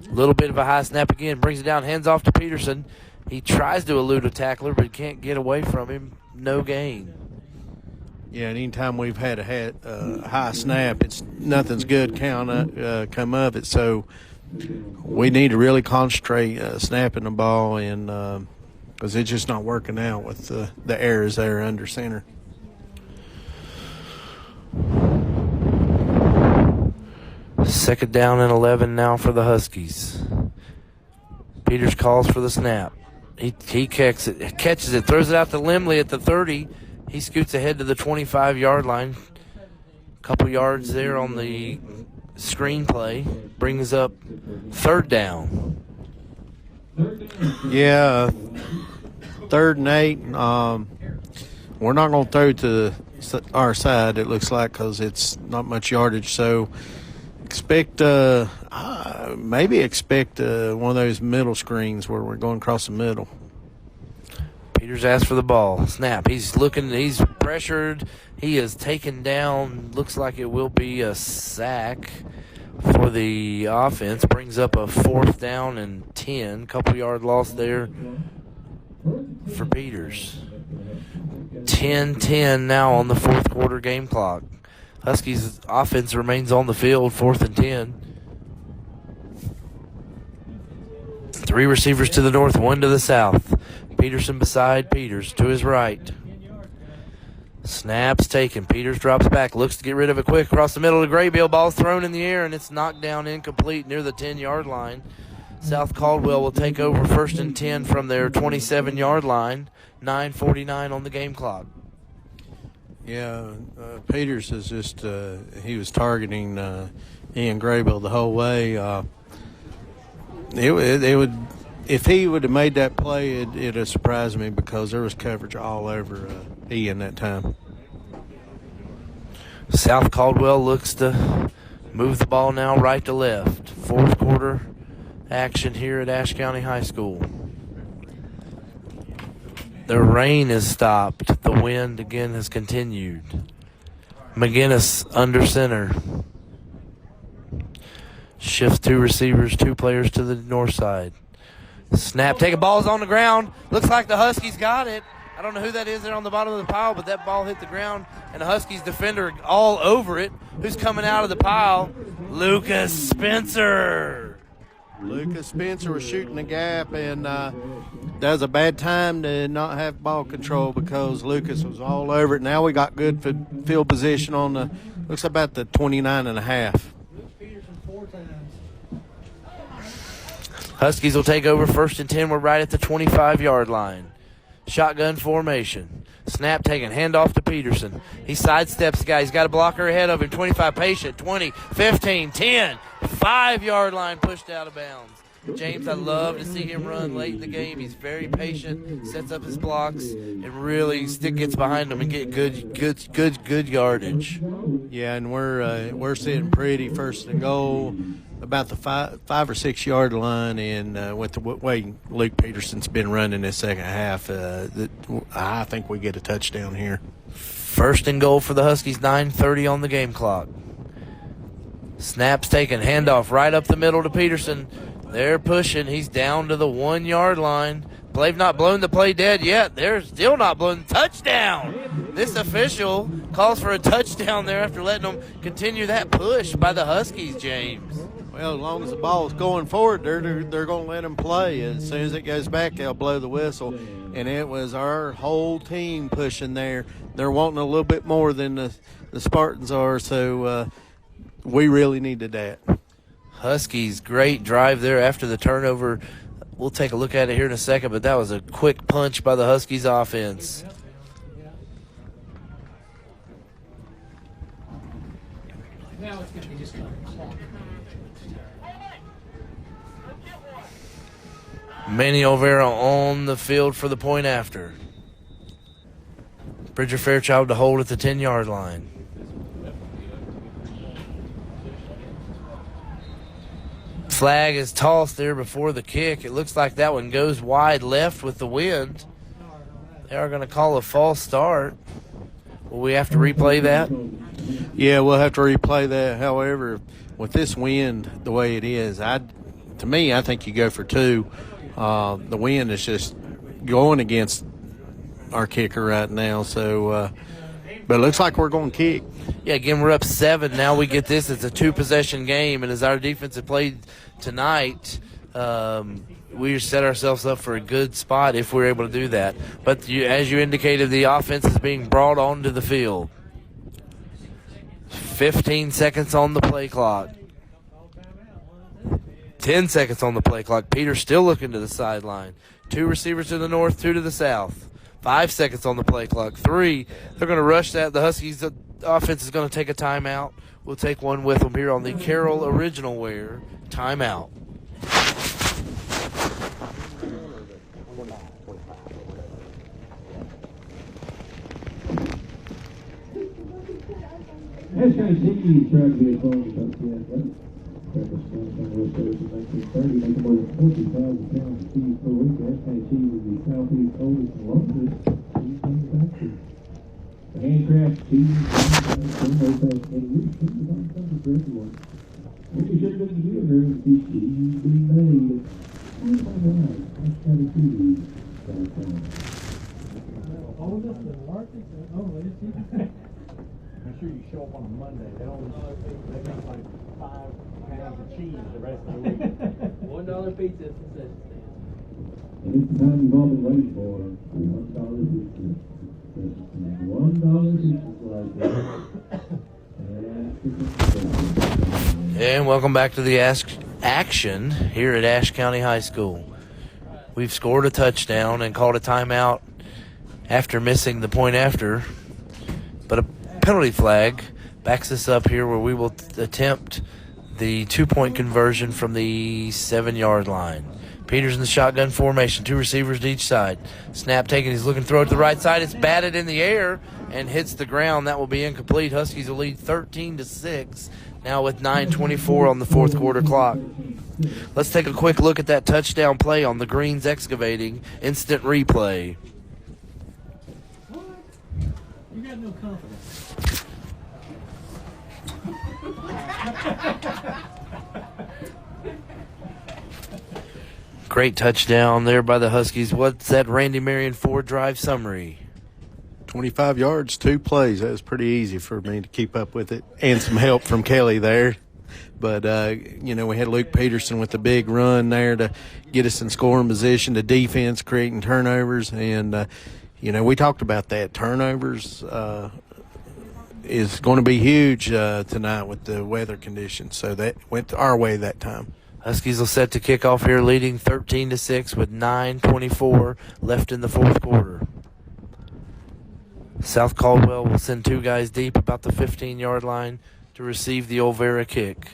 A little bit of a high snap again. Brings it down, hands off to Peterson. He tries to elude a tackler, but can't get away from him. No gain. Yeah, and anytime we've had a high snap, nothing's good come of it. So we need to really concentrate snapping the ball, and because it's just not working out with the errors there under center. Second down and 11 now for the Huskies. Peters calls for the snap. He catches it, throws it out to Limley at the 30. He scoots ahead to the 25-yard line. Couple yards there on the screenplay. Brings up third down. Yeah, 3rd and 8. We're not going to throw to our side, it looks like, because it's not much yardage. So expect one of those middle screens where we're going across the middle. Peters asks for the ball. Snap. He's looking. He's pressured. He is taken down. Looks like it will be a sack for the offense. Brings up a 4th down and 10. Couple yard loss there for Peters. 10-10 now on the 4th quarter game clock. Huskies offense remains on the field, 4th and 10. 3 receivers to the north, 1 to the south. Peterson beside Peters to his right. Snaps taken. Peters drops back, looks to get rid of it quick across the middle of Graybill. Ball's thrown in the air, and it's knocked down incomplete near the 10-yard line. South Caldwell will take over 1st and 10 from their 27-yard line. 9:49 on the game clock. Yeah, Peters is just he was targeting Ian Graybill the whole way. It would if he would have made that play, it'd have surprised me because there was coverage all over Ian that time. South Caldwell looks to move the ball now right to left. 4th quarter action here at Ashe County High School. The rain has stopped. The wind again has continued. McGinnis under center. Shifts 2 receivers, 2 players to the north side. Snap, take a ball's on the ground. Looks like the Huskies got it. I don't know who that is there on the bottom of the pile, but that ball hit the ground, and the Huskies defender all over it. Who's coming out of the pile? Lucas Spencer. Lucas Spencer was shooting the gap, and that was a bad time to not have ball control because Lucas was all over it. Now we got good field position on the, looks about the 29.5. Huskies will take over 1st and 10. We're right at the 25-yard line. Shotgun formation. Snap taken. Handoff to Peterson. He sidesteps the guy. He's got a blocker ahead of him. 25 patient. 20, 15, 10. 5-yard line pushed out of bounds. James, I love to see him run late in the game. He's very patient, sets up his blocks, and really gets behind them and get good yardage. Yeah, and we're sitting pretty 1st and goal, about the 5 or 6 yard line, and with the way Luke Peterson's been running this second half, I think we get a touchdown here. 1st and goal for the Huskies. 9:30 on the game clock. Snaps taken, handoff right up the middle to Peterson. They're pushing. He's down to the 1-yard line. They've not blown the play dead yet. They're still not blown. Touchdown! This official calls for a touchdown there after letting them continue that push by the Huskies, James. Well, as long as the ball is going forward, they're going to let them play. As soon as it goes back, they'll blow the whistle. And it was our whole team pushing there. They're wanting a little bit more than the Spartans are, so we really needed that. Huskies, great drive there after the turnover. We'll take a look at it here in a second, but that was a quick punch by the Huskies offense. Now it's going to be just kind of clock. Manny Olvera on the field for the point after. Bridger Fairchild to hold at the 10-yard line. Flag is tossed there before the kick. It looks like that one goes wide left with the wind. They are going to call a false start. Will we have to replay that? Yeah, we'll have to replay that. However, with this wind the way it is, I think you go for 2. The wind is just going against our kicker right now. So, but it looks like we're going to kick. Yeah, again, we're up 7. Now we get this. It's a 2-possession game, and as our defense had played tonight, we set ourselves up for a good spot if we're able to do that. But as you indicated, the offense is being brought onto the field. 15 seconds on the play clock. 10 seconds on the play clock. Peter's still looking to the sideline. 2 receivers to the north, 2 to the south. 5 seconds on the play clock. 3. They're going to rush that. The Huskies offense is going to take a timeout. We'll take one with them here on the Carroll Original Wear timeout. Ashe County track vehicle about the athletic. Purpose comes from West Coast in 1930, making more than 40,000 pounds of cheese per week. Ashe County cheese is the Southeast's oldest and longest cheese manufacturer. The handcrafted cheese has been over the past 10 years. It's a fine comfort for everyone. What you should have been doing here is see cheese being made. Oh my God, Ashe County cheese. Oldest and largest and only. Make sure you show up on a Monday. They got like 5 pounds of cheese the rest of the week. $1 pizza at the concession stand. And it's the time you've all been waiting for. $1 pizza. $1 pizza. And welcome back to the action here at Ashe County High School. We've scored a touchdown and called a timeout after missing the point after, but a penalty flag backs us up here where we will attempt the 2-point conversion from the 7-yard line. Peters in the shotgun formation, 2 receivers to each side. Snap taken, he's looking to throw it to the right side. It's batted in the air and hits the ground. That will be incomplete. Huskies will lead 13-6 now with 9:24 on the 4th quarter clock. Let's take a quick look at that touchdown play on the Greens Excavating instant replay. You got no confidence. Great touchdown there by the Huskies. What's that Randy Marion Ford drive summary? 25 yards, 2 plays. That was pretty easy for me to keep up with it, and some help from Kelly there. But, we had Luke Peterson with the big run there to get us in scoring position, the defense creating turnovers. And, we talked about that. Turnovers is going to be huge tonight with the weather conditions. So that went our way that time. Huskies will set to kick off here leading 13-6 with 9:24 left in the 4th quarter. South Caldwell will send 2 guys deep about the 15-yard line to receive the Olvera kick.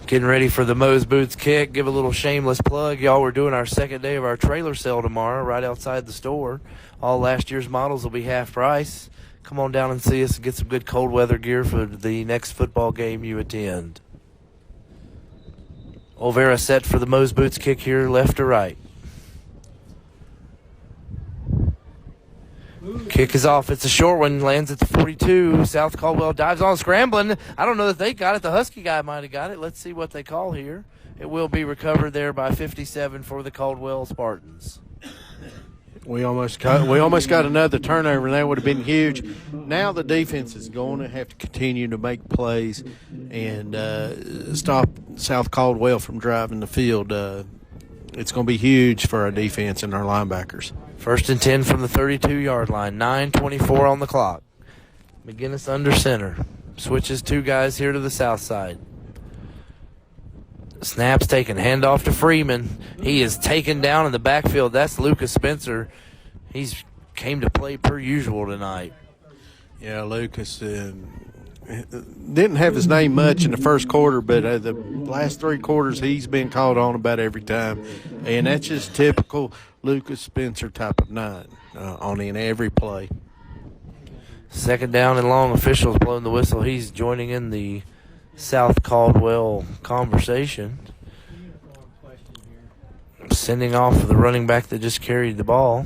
Getting ready for the Moe's Boots kick. Give a little shameless plug. Y'all, we're doing our 2nd day of our trailer sale tomorrow right outside the store. All last year's models will be half price. Come on down and see us and get some good cold weather gear for the next football game you attend. Olvera set for the Moe's Boots kick here, left to right. Kick is off. It's a short one. Lands at the 42. South Caldwell dives on, scrambling. I don't know that they got it. The Husky guy might have got it. Let's see what they call here. It will be recovered there by 57 for the Caldwell Spartans. We almost got another turnover, and that would have been huge. Now the defense is going to have to continue to make plays and stop South Caldwell from driving the field. It's going to be huge for our defense and our linebackers. 1st and 10 from the 32-yard line. 9:24 on the clock. McGinnis under center. Switches 2 guys here to the south side. Snap's taken. Handoff to Freeman. He is taken down in the backfield. That's Lucas Spencer. He's came to play per usual tonight. Yeah, Lucas didn't have his name much in the 1st quarter, but the last 3 quarters he's been called on about every time. And that's just typical Lucas Spencer type of night on in every play. Second down and long. Officials blowing the whistle. He's joining in the South Caldwell conversation. Sending off the running back that just carried the ball.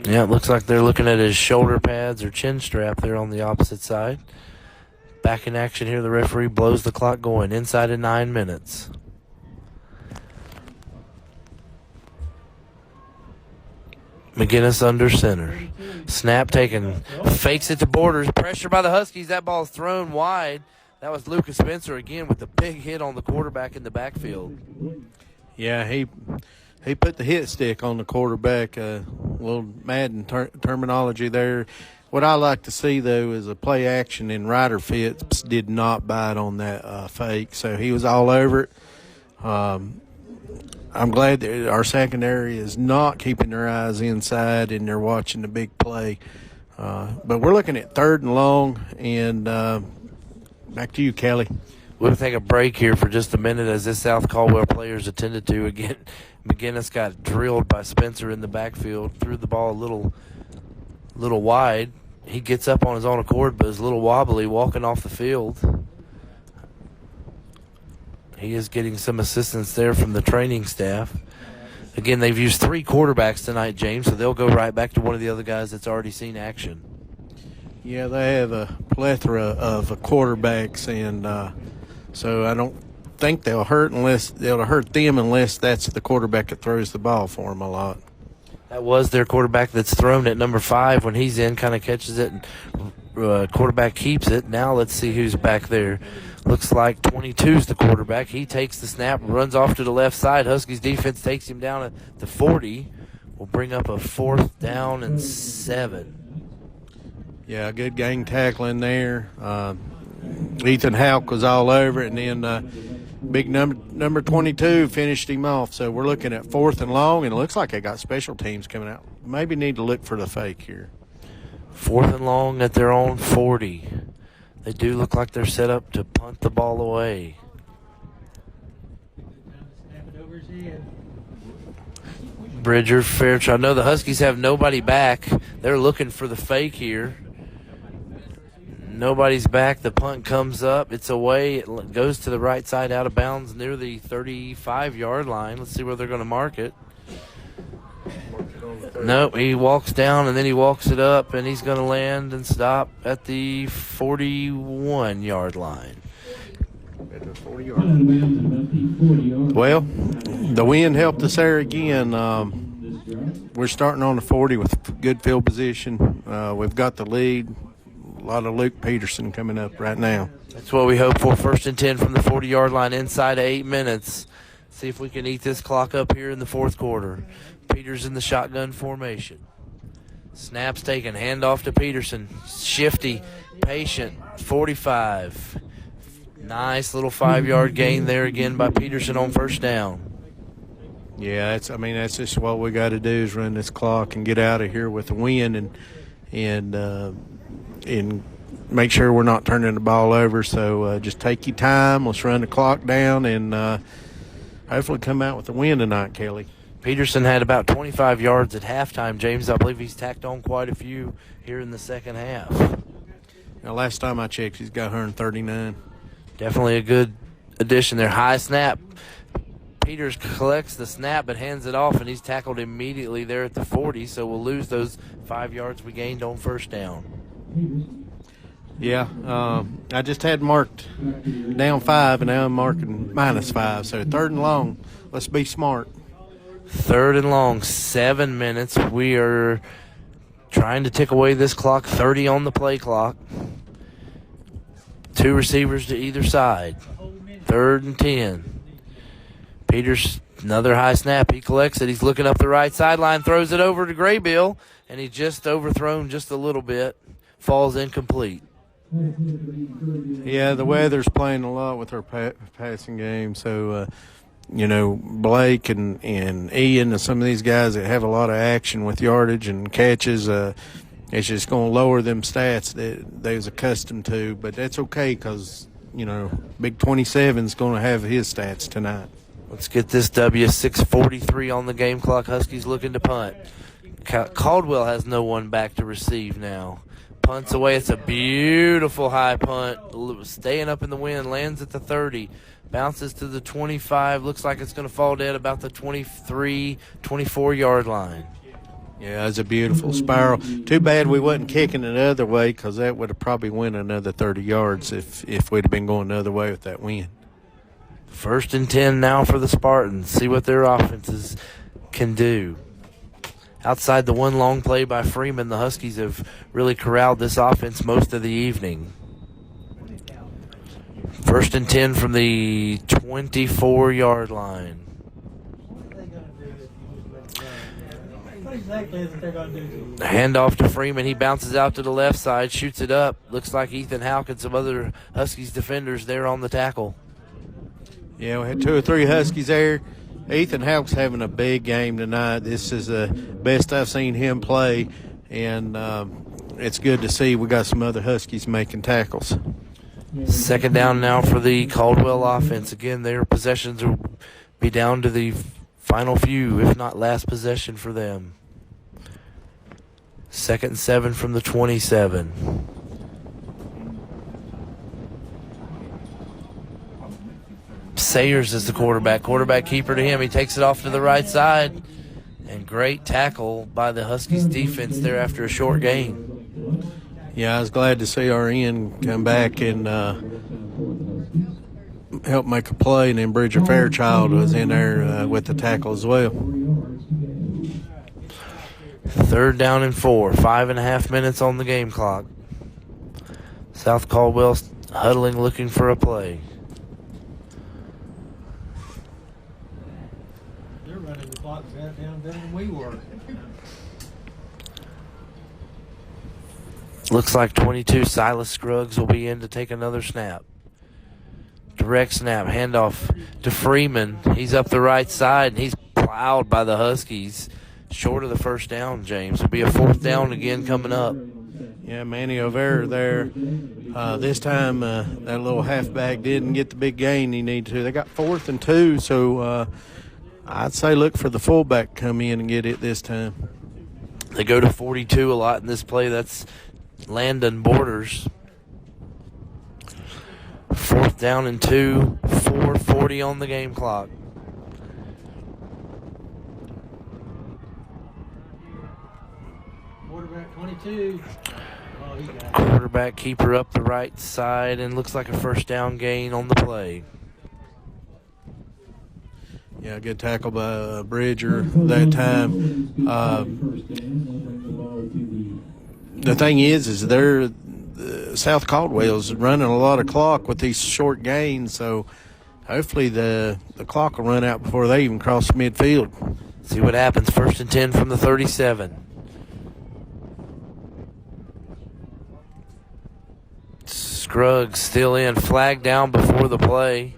Yeah, it looks like they're looking at his shoulder pads or chin strap there on the opposite side. Back in action here. The referee blows the clock going inside of 9 minutes. McGinnis under center. Snap taken. Fakes it to Borders. Pressure by the Huskies. That ball's thrown wide. That was Lucas Spencer again with the big hit on the quarterback in the backfield. Yeah, he put the hit stick on the quarterback. A little Madden terminology there. What I like to see, though, is a play action, and Ryder Phipps did not bite on that fake, so he was all over it. I'm glad that our secondary is not keeping their eyes inside and they're watching the big play. But we're looking at 3rd and long, and back to you, Kelly. We'll take a break here for just a minute as this South Caldwell players attended to. Again, McGinnis got drilled by Spencer in the backfield, threw the ball a little wide. He gets up on his own accord, but is a little wobbly walking off the field. He is getting some assistance there from the training staff. Again, they've used 3 quarterbacks tonight, James, so they'll go right back to one of the other guys that's already seen action. Yeah, they have a plethora of quarterbacks, and so I don't think they'll hurt them unless that's the quarterback that throws the ball for them a lot. That was their quarterback that's thrown at number 5 when he's in, kind of catches it, and quarterback keeps it. Now let's see who's back there. Looks like 22's the quarterback. He takes the snap, runs off to the left side. Huskies defense takes him down at the 40. Will bring up a 4th down and 7. Yeah, good gang tackling there. Ethan Houck was all over it, and then big number 22 finished him off. So we're looking at 4th and long, and it looks like they got special teams coming out. Maybe need to look for the fake here. 4th and long at their own 40. They do look like they're set up to punt the ball away. Bridger, Fairchild. I know the Huskies have nobody back. They're looking for the fake here. Nobody's back. The punt comes up. It's away. It goes to the right side out of bounds near the 35-yard line. Let's see where they're going to mark it. Nope, he walks down and then he walks it up, and he's going to land and stop at the 41-yard line. Well, the wind helped us there again. We're starting on the 40 with good field position. We've got the lead. A lot of Luke Peterson coming up right now. That's what we hope for. 1st and 10 from the 40-yard line inside of 8 minutes. See if we can eat this clock up here in the 4th quarter. Peters in the shotgun formation. Snaps taken. Handoff to Peterson. Shifty. Patient. 45. Nice little 5-yard gain there again by Peterson on 1st down. Yeah, that's just what we got to do is run this clock and get out of here with the win and make sure we're not turning the ball over. So just take your time. Let's run the clock down and hopefully come out with a win tonight, Kelly. Peterson had about 25 yards at halftime, James. I believe he's tacked on quite a few here in the second half. Now, last time I checked, he's got 139. Definitely a good addition there. High snap. Peters collects the snap but hands it off, and he's tackled immediately there at the 40, so we'll lose those 5 yards we gained on 1st down. Yeah, I just had marked down 5, and now I'm marking -5. So 3rd and long, let's be smart. 3rd and long, 7 minutes. We are trying to tick away this clock, 30 on the play clock. 2 receivers to either side. 3rd and 10. Peters, another high snap. He collects it. He's looking up the right sideline, throws it over to Graybill, and he just overthrown just a little bit. Falls incomplete. Yeah, the weather's playing a lot with our passing game. So, Blake and Ian and some of these guys that have a lot of action with yardage and catches, it's just going to lower them stats that they was accustomed to. But that's okay because, Big 27's going to have his stats tonight. Let's get this W. 6:43 on the game clock. Huskies looking to punt. Caldwell has no one back to receive now. Punts away. It's a beautiful high punt. Staying up in the wind. Lands at the 30. Bounces to the 25. Looks like it's going to fall dead about the 23, 24-yard line. Yeah, it's a beautiful spiral. Too bad we wasn't kicking it the other way, because that would have probably went another 30 yards if we'd have been going the other way with that wind. 1st and 10 now for the Spartans. See what their offenses can do. Outside the one long play by Freeman, the Huskies have really corralled this offense most of the evening. 1st and 10 from the 24-yard line. What exactly is it they're going to do to you? Handoff to Freeman. He bounces out to the left side, shoots it up. Looks like Ethan Houck and some other Huskies defenders there on the tackle. Yeah, we had 2 or 3 Huskies there. Ethan Houck's having a big game tonight. This is the best I've seen him play, and it's good to see we got some other Huskies making tackles. 2nd down now for the Caldwell offense. Again, their possessions will be down to the final few, if not last possession for them. 2nd and 7 from the 27. Sayers is the quarterback. Quarterback keeper to him. He takes it off to the right side. And great tackle by the Huskies defense there after a short gain. Yeah, I was glad to see our end come back and help make a play. And then Bridger Fairchild was in there with the tackle as well. 3rd down and 4. 5.5 minutes on the game clock. South Caldwell huddling, looking for a play. They're running the clock down better than we were. Looks like 22 Silas Scruggs will be in to take another snap. Direct snap, handoff to Freeman. He's up the right side, and he's plowed by the Huskies. Short of the 1st down, James. It'll be a 4th down again coming up. Yeah, Manny O'Vera there. This time, that little halfback didn't get the big gain he needed to. They got 4th and 2, so I'd say look for the fullback to come in and get it this time. They go to 42 a lot in this play. That's Landon Borders. 4th down and 2. 4:40 on the game clock. Quarterback 22. Oh, he got it. Quarterback keeper up the right side, and looks like a 1st down gain on the play. Yeah, good tackle by Bridger that time. The thing is they're South Caldwell's running a lot of clock with these short gains, so hopefully the clock will run out before they even cross midfield. See what happens. 1st and 10 from the 37. Scruggs still in. Flag down before the play.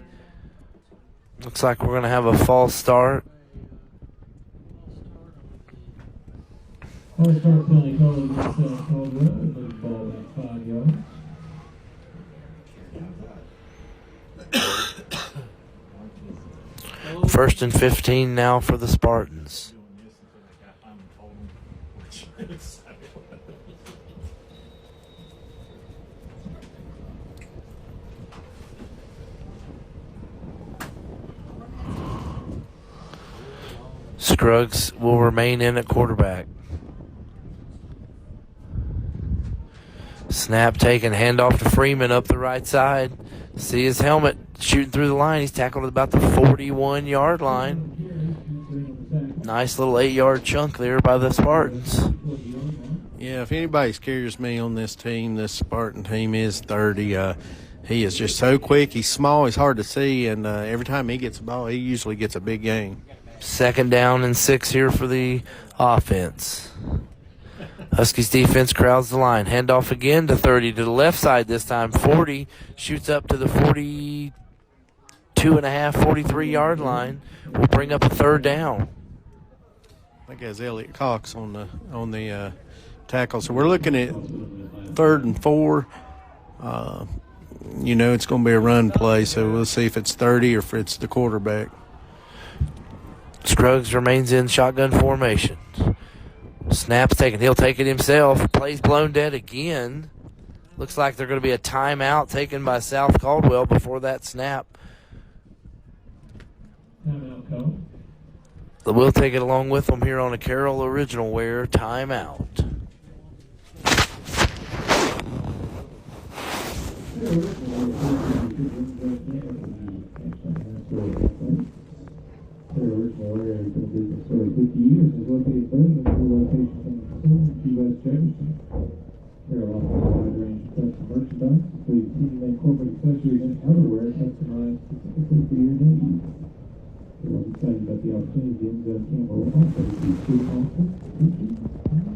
Looks like we're going to have a false start. False start penalty called against Caldwell. The ball back 5 yards. First and 15 now for the Spartans. Scruggs will remain in at quarterback. Snap taken, handoff to Freeman up the right side. See his helmet shooting through the line. He's tackled at about the 41-yard line. Nice little 8-yard chunk there by the Spartans. Yeah, if anybody scares me on this team, this Spartan team is 30. He is just so quick. He's small. He's hard to see, and every time he gets the ball, he usually gets a big gain. 2nd down and 6 here for the offense. Huskies defense crowds the line. Handoff again to 30 to the left side this time. 40 shoots up to the 42.5, 43-yard line. Will bring up a 3rd down. I think that's Elliott Cox on the tackle. So we're looking at 3rd and 4. Uh, It's going to be a run play, so we'll see if it's 30 or if it's the quarterback. Scruggs remains in shotgun formation. Snap's taken. He'll take it himself. Plays blown dead again. Looks like they're going to be a timeout taken by South Caldwell before that snap. Timeout call. We'll take it along with them here on a Carroll Original Wear timeout. Original area has been in business for 50 years. Is located both in two locations on the facility, Key West Jefferson. Carroll offers a wide range of custom merchandise, including season-made corporate accessories and outerwear customized specifically for your needs. We're excited about the opportunity the Enzo Campbell will offer to be two office, teaching, and family.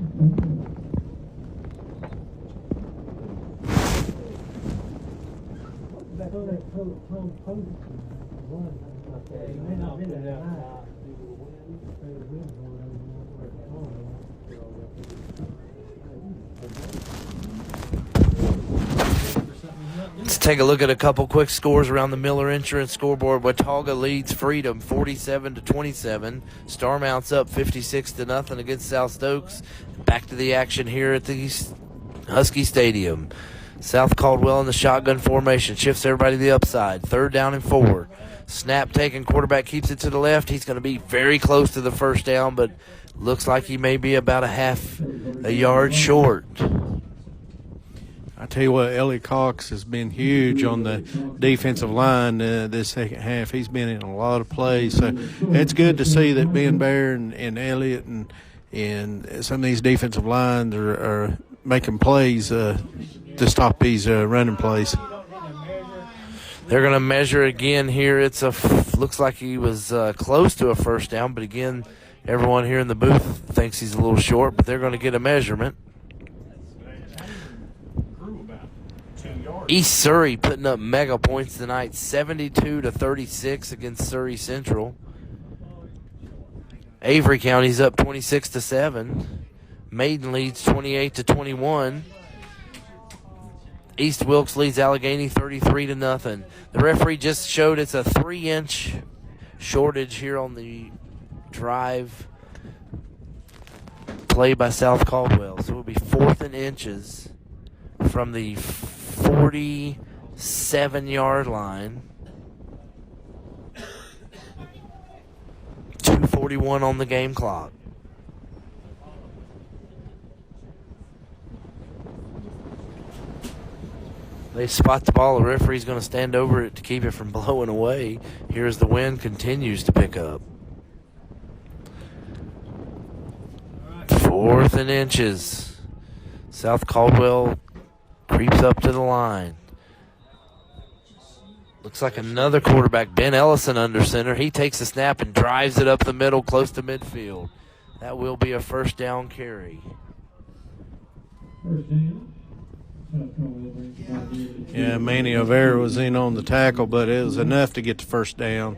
Let's take a look at a couple quick scores around the Miller Insurance scoreboard. Watauga leads Freedom 47-27. Starmount's up 56-0 against South Stokes. Back to the action here at the Husky Stadium. South Caldwell in the shotgun formation. Shifts everybody to the upside. 3rd down and 4. Snap taken. Quarterback keeps it to the left. He's going to be very close to the first down, but looks like he may be about a yard short. I tell you what, Ellie Cox has been huge on the defensive line this second half. He's been in a lot of plays. So it's good to see that Ben Bear and Elliott and some of these defensive lines are making plays to stop these running plays. They're going to measure again here. Looks like he was close to a first down, but again, everyone here in the booth thinks he's a little short, but they're going to get a measurement. East Surrey putting up mega points tonight, 72-36 against Surrey Central. Avery County's up 26-7. Maiden leads 28-21. East Wilkes leads Allegheny 33-0. The referee just showed it's a 3-inch shortage here on the drive play by South Caldwell. So it'll be 4th and inches from the 47-yard line. 2:41 on the game clock. They spot the ball. The referee's going to stand over it to keep it from blowing away. Here's the wind continues to pick up. 4th and inches. South Caldwell creeps up to the line. Looks like another quarterback, Ben Ellison, under center. He takes the snap and drives it up the middle close to midfield. That will be a first down carry. First down. Yeah, Manny O'Vera was in on the tackle, but it was enough to get the first down.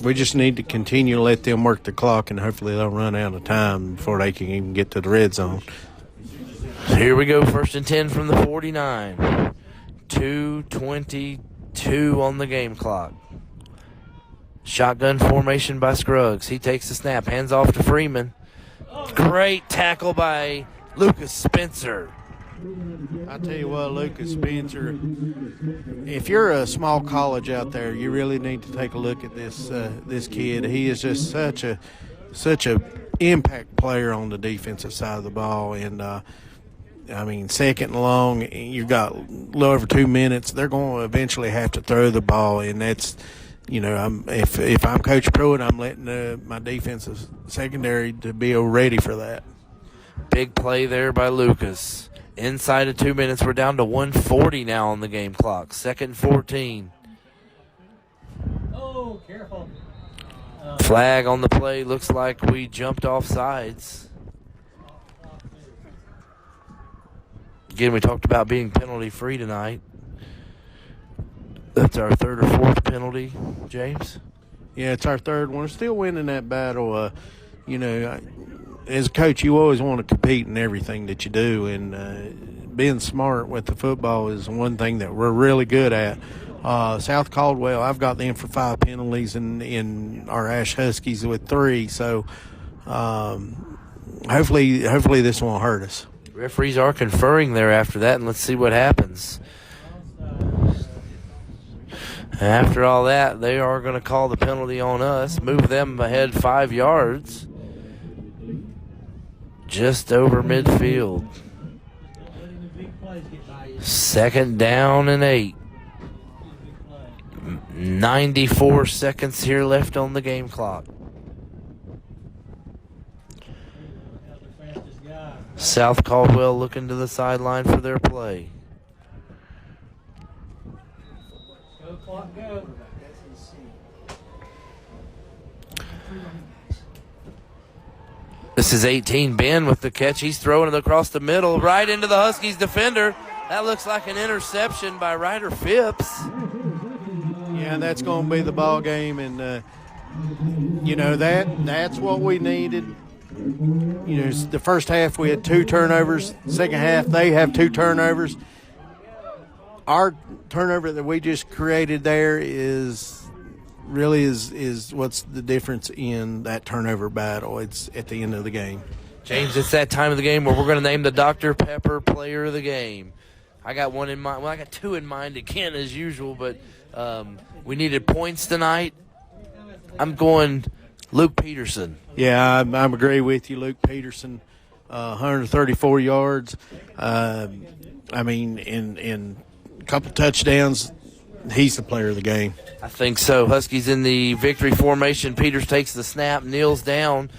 We just need to continue to let them work the clock, and hopefully they'll run out of time before they can even get to the red zone. Here we go, 1st and 10 from the 49. 2:22 on the game clock. Shotgun formation by Scruggs. He takes the snap, hands off to Freeman. Great tackle by Lucas Spencer. I tell you what, Lucas Spencer, if you're a small college out there, you really need to take a look at this kid. He is just such a impact player on the defensive side of the ball, and I mean, 2nd and long, you've got a little over 2 minutes. They're going to eventually have to throw the ball, and that's, if I'm Coach Pruitt, I'm letting my defensive secondary to be ready for that. Big play there by Lucas. Inside of 2 minutes, we're down to 1:40 now on the game clock. 2nd and 14. Oh, careful. Flag on the play. Looks like we jumped off sides. Again, we talked about being penalty-free tonight. That's our 3rd or 4th penalty, James? Yeah, it's our 3rd one. We're still winning that battle. As a coach, you always want to compete in everything that you do, and being smart with the football is one thing that we're really good at. South Caldwell, I've got them for 5 penalties in our Ashe Huskies with 3. So hopefully this won't hurt us. Referees are conferring there after that, and let's see what happens. After all that, they are going to call the penalty on us, move them ahead 5 yards, just over midfield. 2nd down and 8. 94 seconds here left on the game clock. South Caldwell looking to the sideline for their play. Go, clock, go. This is 18, Ben with the catch. He's throwing it across the middle, right into the Huskies defender. That looks like an interception by Ryder Phipps. Yeah, that's going to be the ball game, and that's what we needed. The first half we had 2 turnovers. Second half they have 2 turnovers. Our turnover that we just created there is what's the difference in that turnover battle. It's at the end of the game. James, it's that time of the game where we're going to name the Dr. Pepper player of the game. I got one in mind. Well, I got 2 in mind again as usual, but we needed points tonight. I'm going Luke Peterson. Yeah, I agree with you, Luke Peterson. 134 yards. In a couple touchdowns. He's the player of the game. I think so. Huskies in the victory formation. Peters takes the snap, kneels down.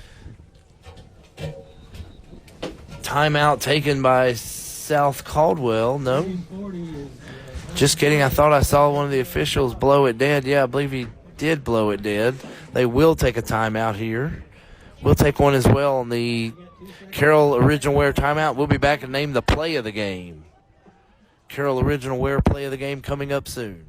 Timeout taken by South Caldwell. No. Just kidding. I thought I saw one of the officials blow it dead. Yeah, I believe he did blow it dead. They will take a timeout here. We'll take one as well on the Carroll Original Wear timeout. We'll be back and name the play of the game. Carroll Original Wear play of the game coming up soon.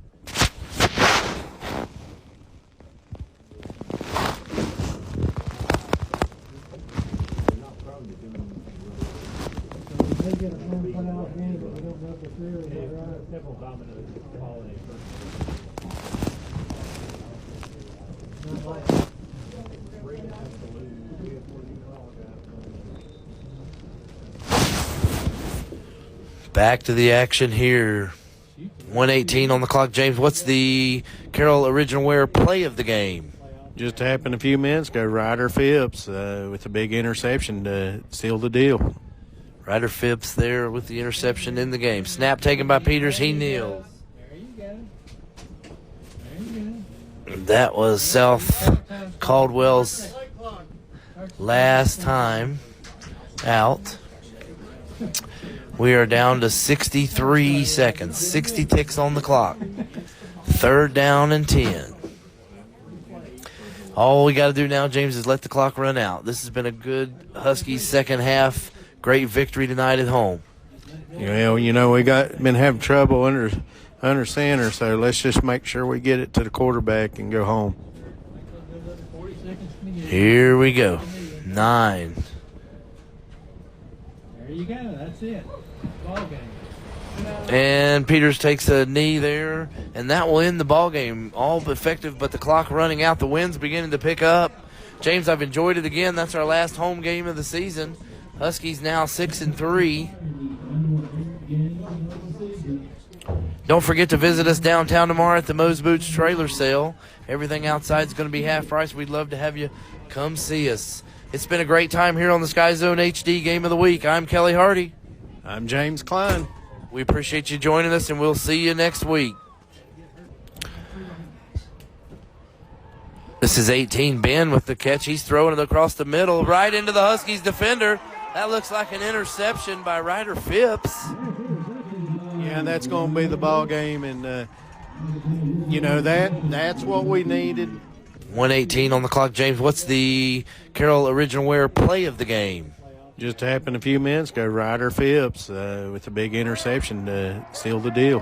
Back to the action here. 1:18 on the clock. James, what's the Carroll Original Wear play of the game? Just happened a few minutes ago. Ryder Phipps with a big interception to seal the deal. Ryder Phipps there with the interception in the game. Snap taken by Peters. He kneels. That was South Caldwell's last time out. We are down to 63 seconds. 60 ticks on the clock. 3rd down and 10. All we got to do now, James, is let the clock run out. This has been a good Huskies second half. Great victory tonight at home. Well, we been having trouble under center, so let's just make sure we get it to the quarterback and go home. Here we go. 9. There you go. That's it. Ball game. And Peters takes a knee there, and that will end the ball game. All effective, but the clock running out. The wind's beginning to pick up. James, I've enjoyed it again. That's our last home game of the season. Huskies now 6-3. Don't forget to visit us downtown tomorrow at the Moe's Boots trailer sale. Everything outside is going to be half price. We'd love to have you come see us. It's been a great time here on the SkyZone HD Game of the Week. I'm Kelly Hardy. I'm James Klein. We appreciate you joining us, and we'll see you next week. This is 18, Ben with the catch. He's throwing it across the middle, right into the Huskies defender. That looks like an interception by Ryder Phipps. Yeah, that's going to be the ball game, and that's what we needed. 1:18 on the clock. James, what's the Carroll Original Wear play of the game? Just happened a few minutes ago. Ryder Phipps with a big interception to seal the deal.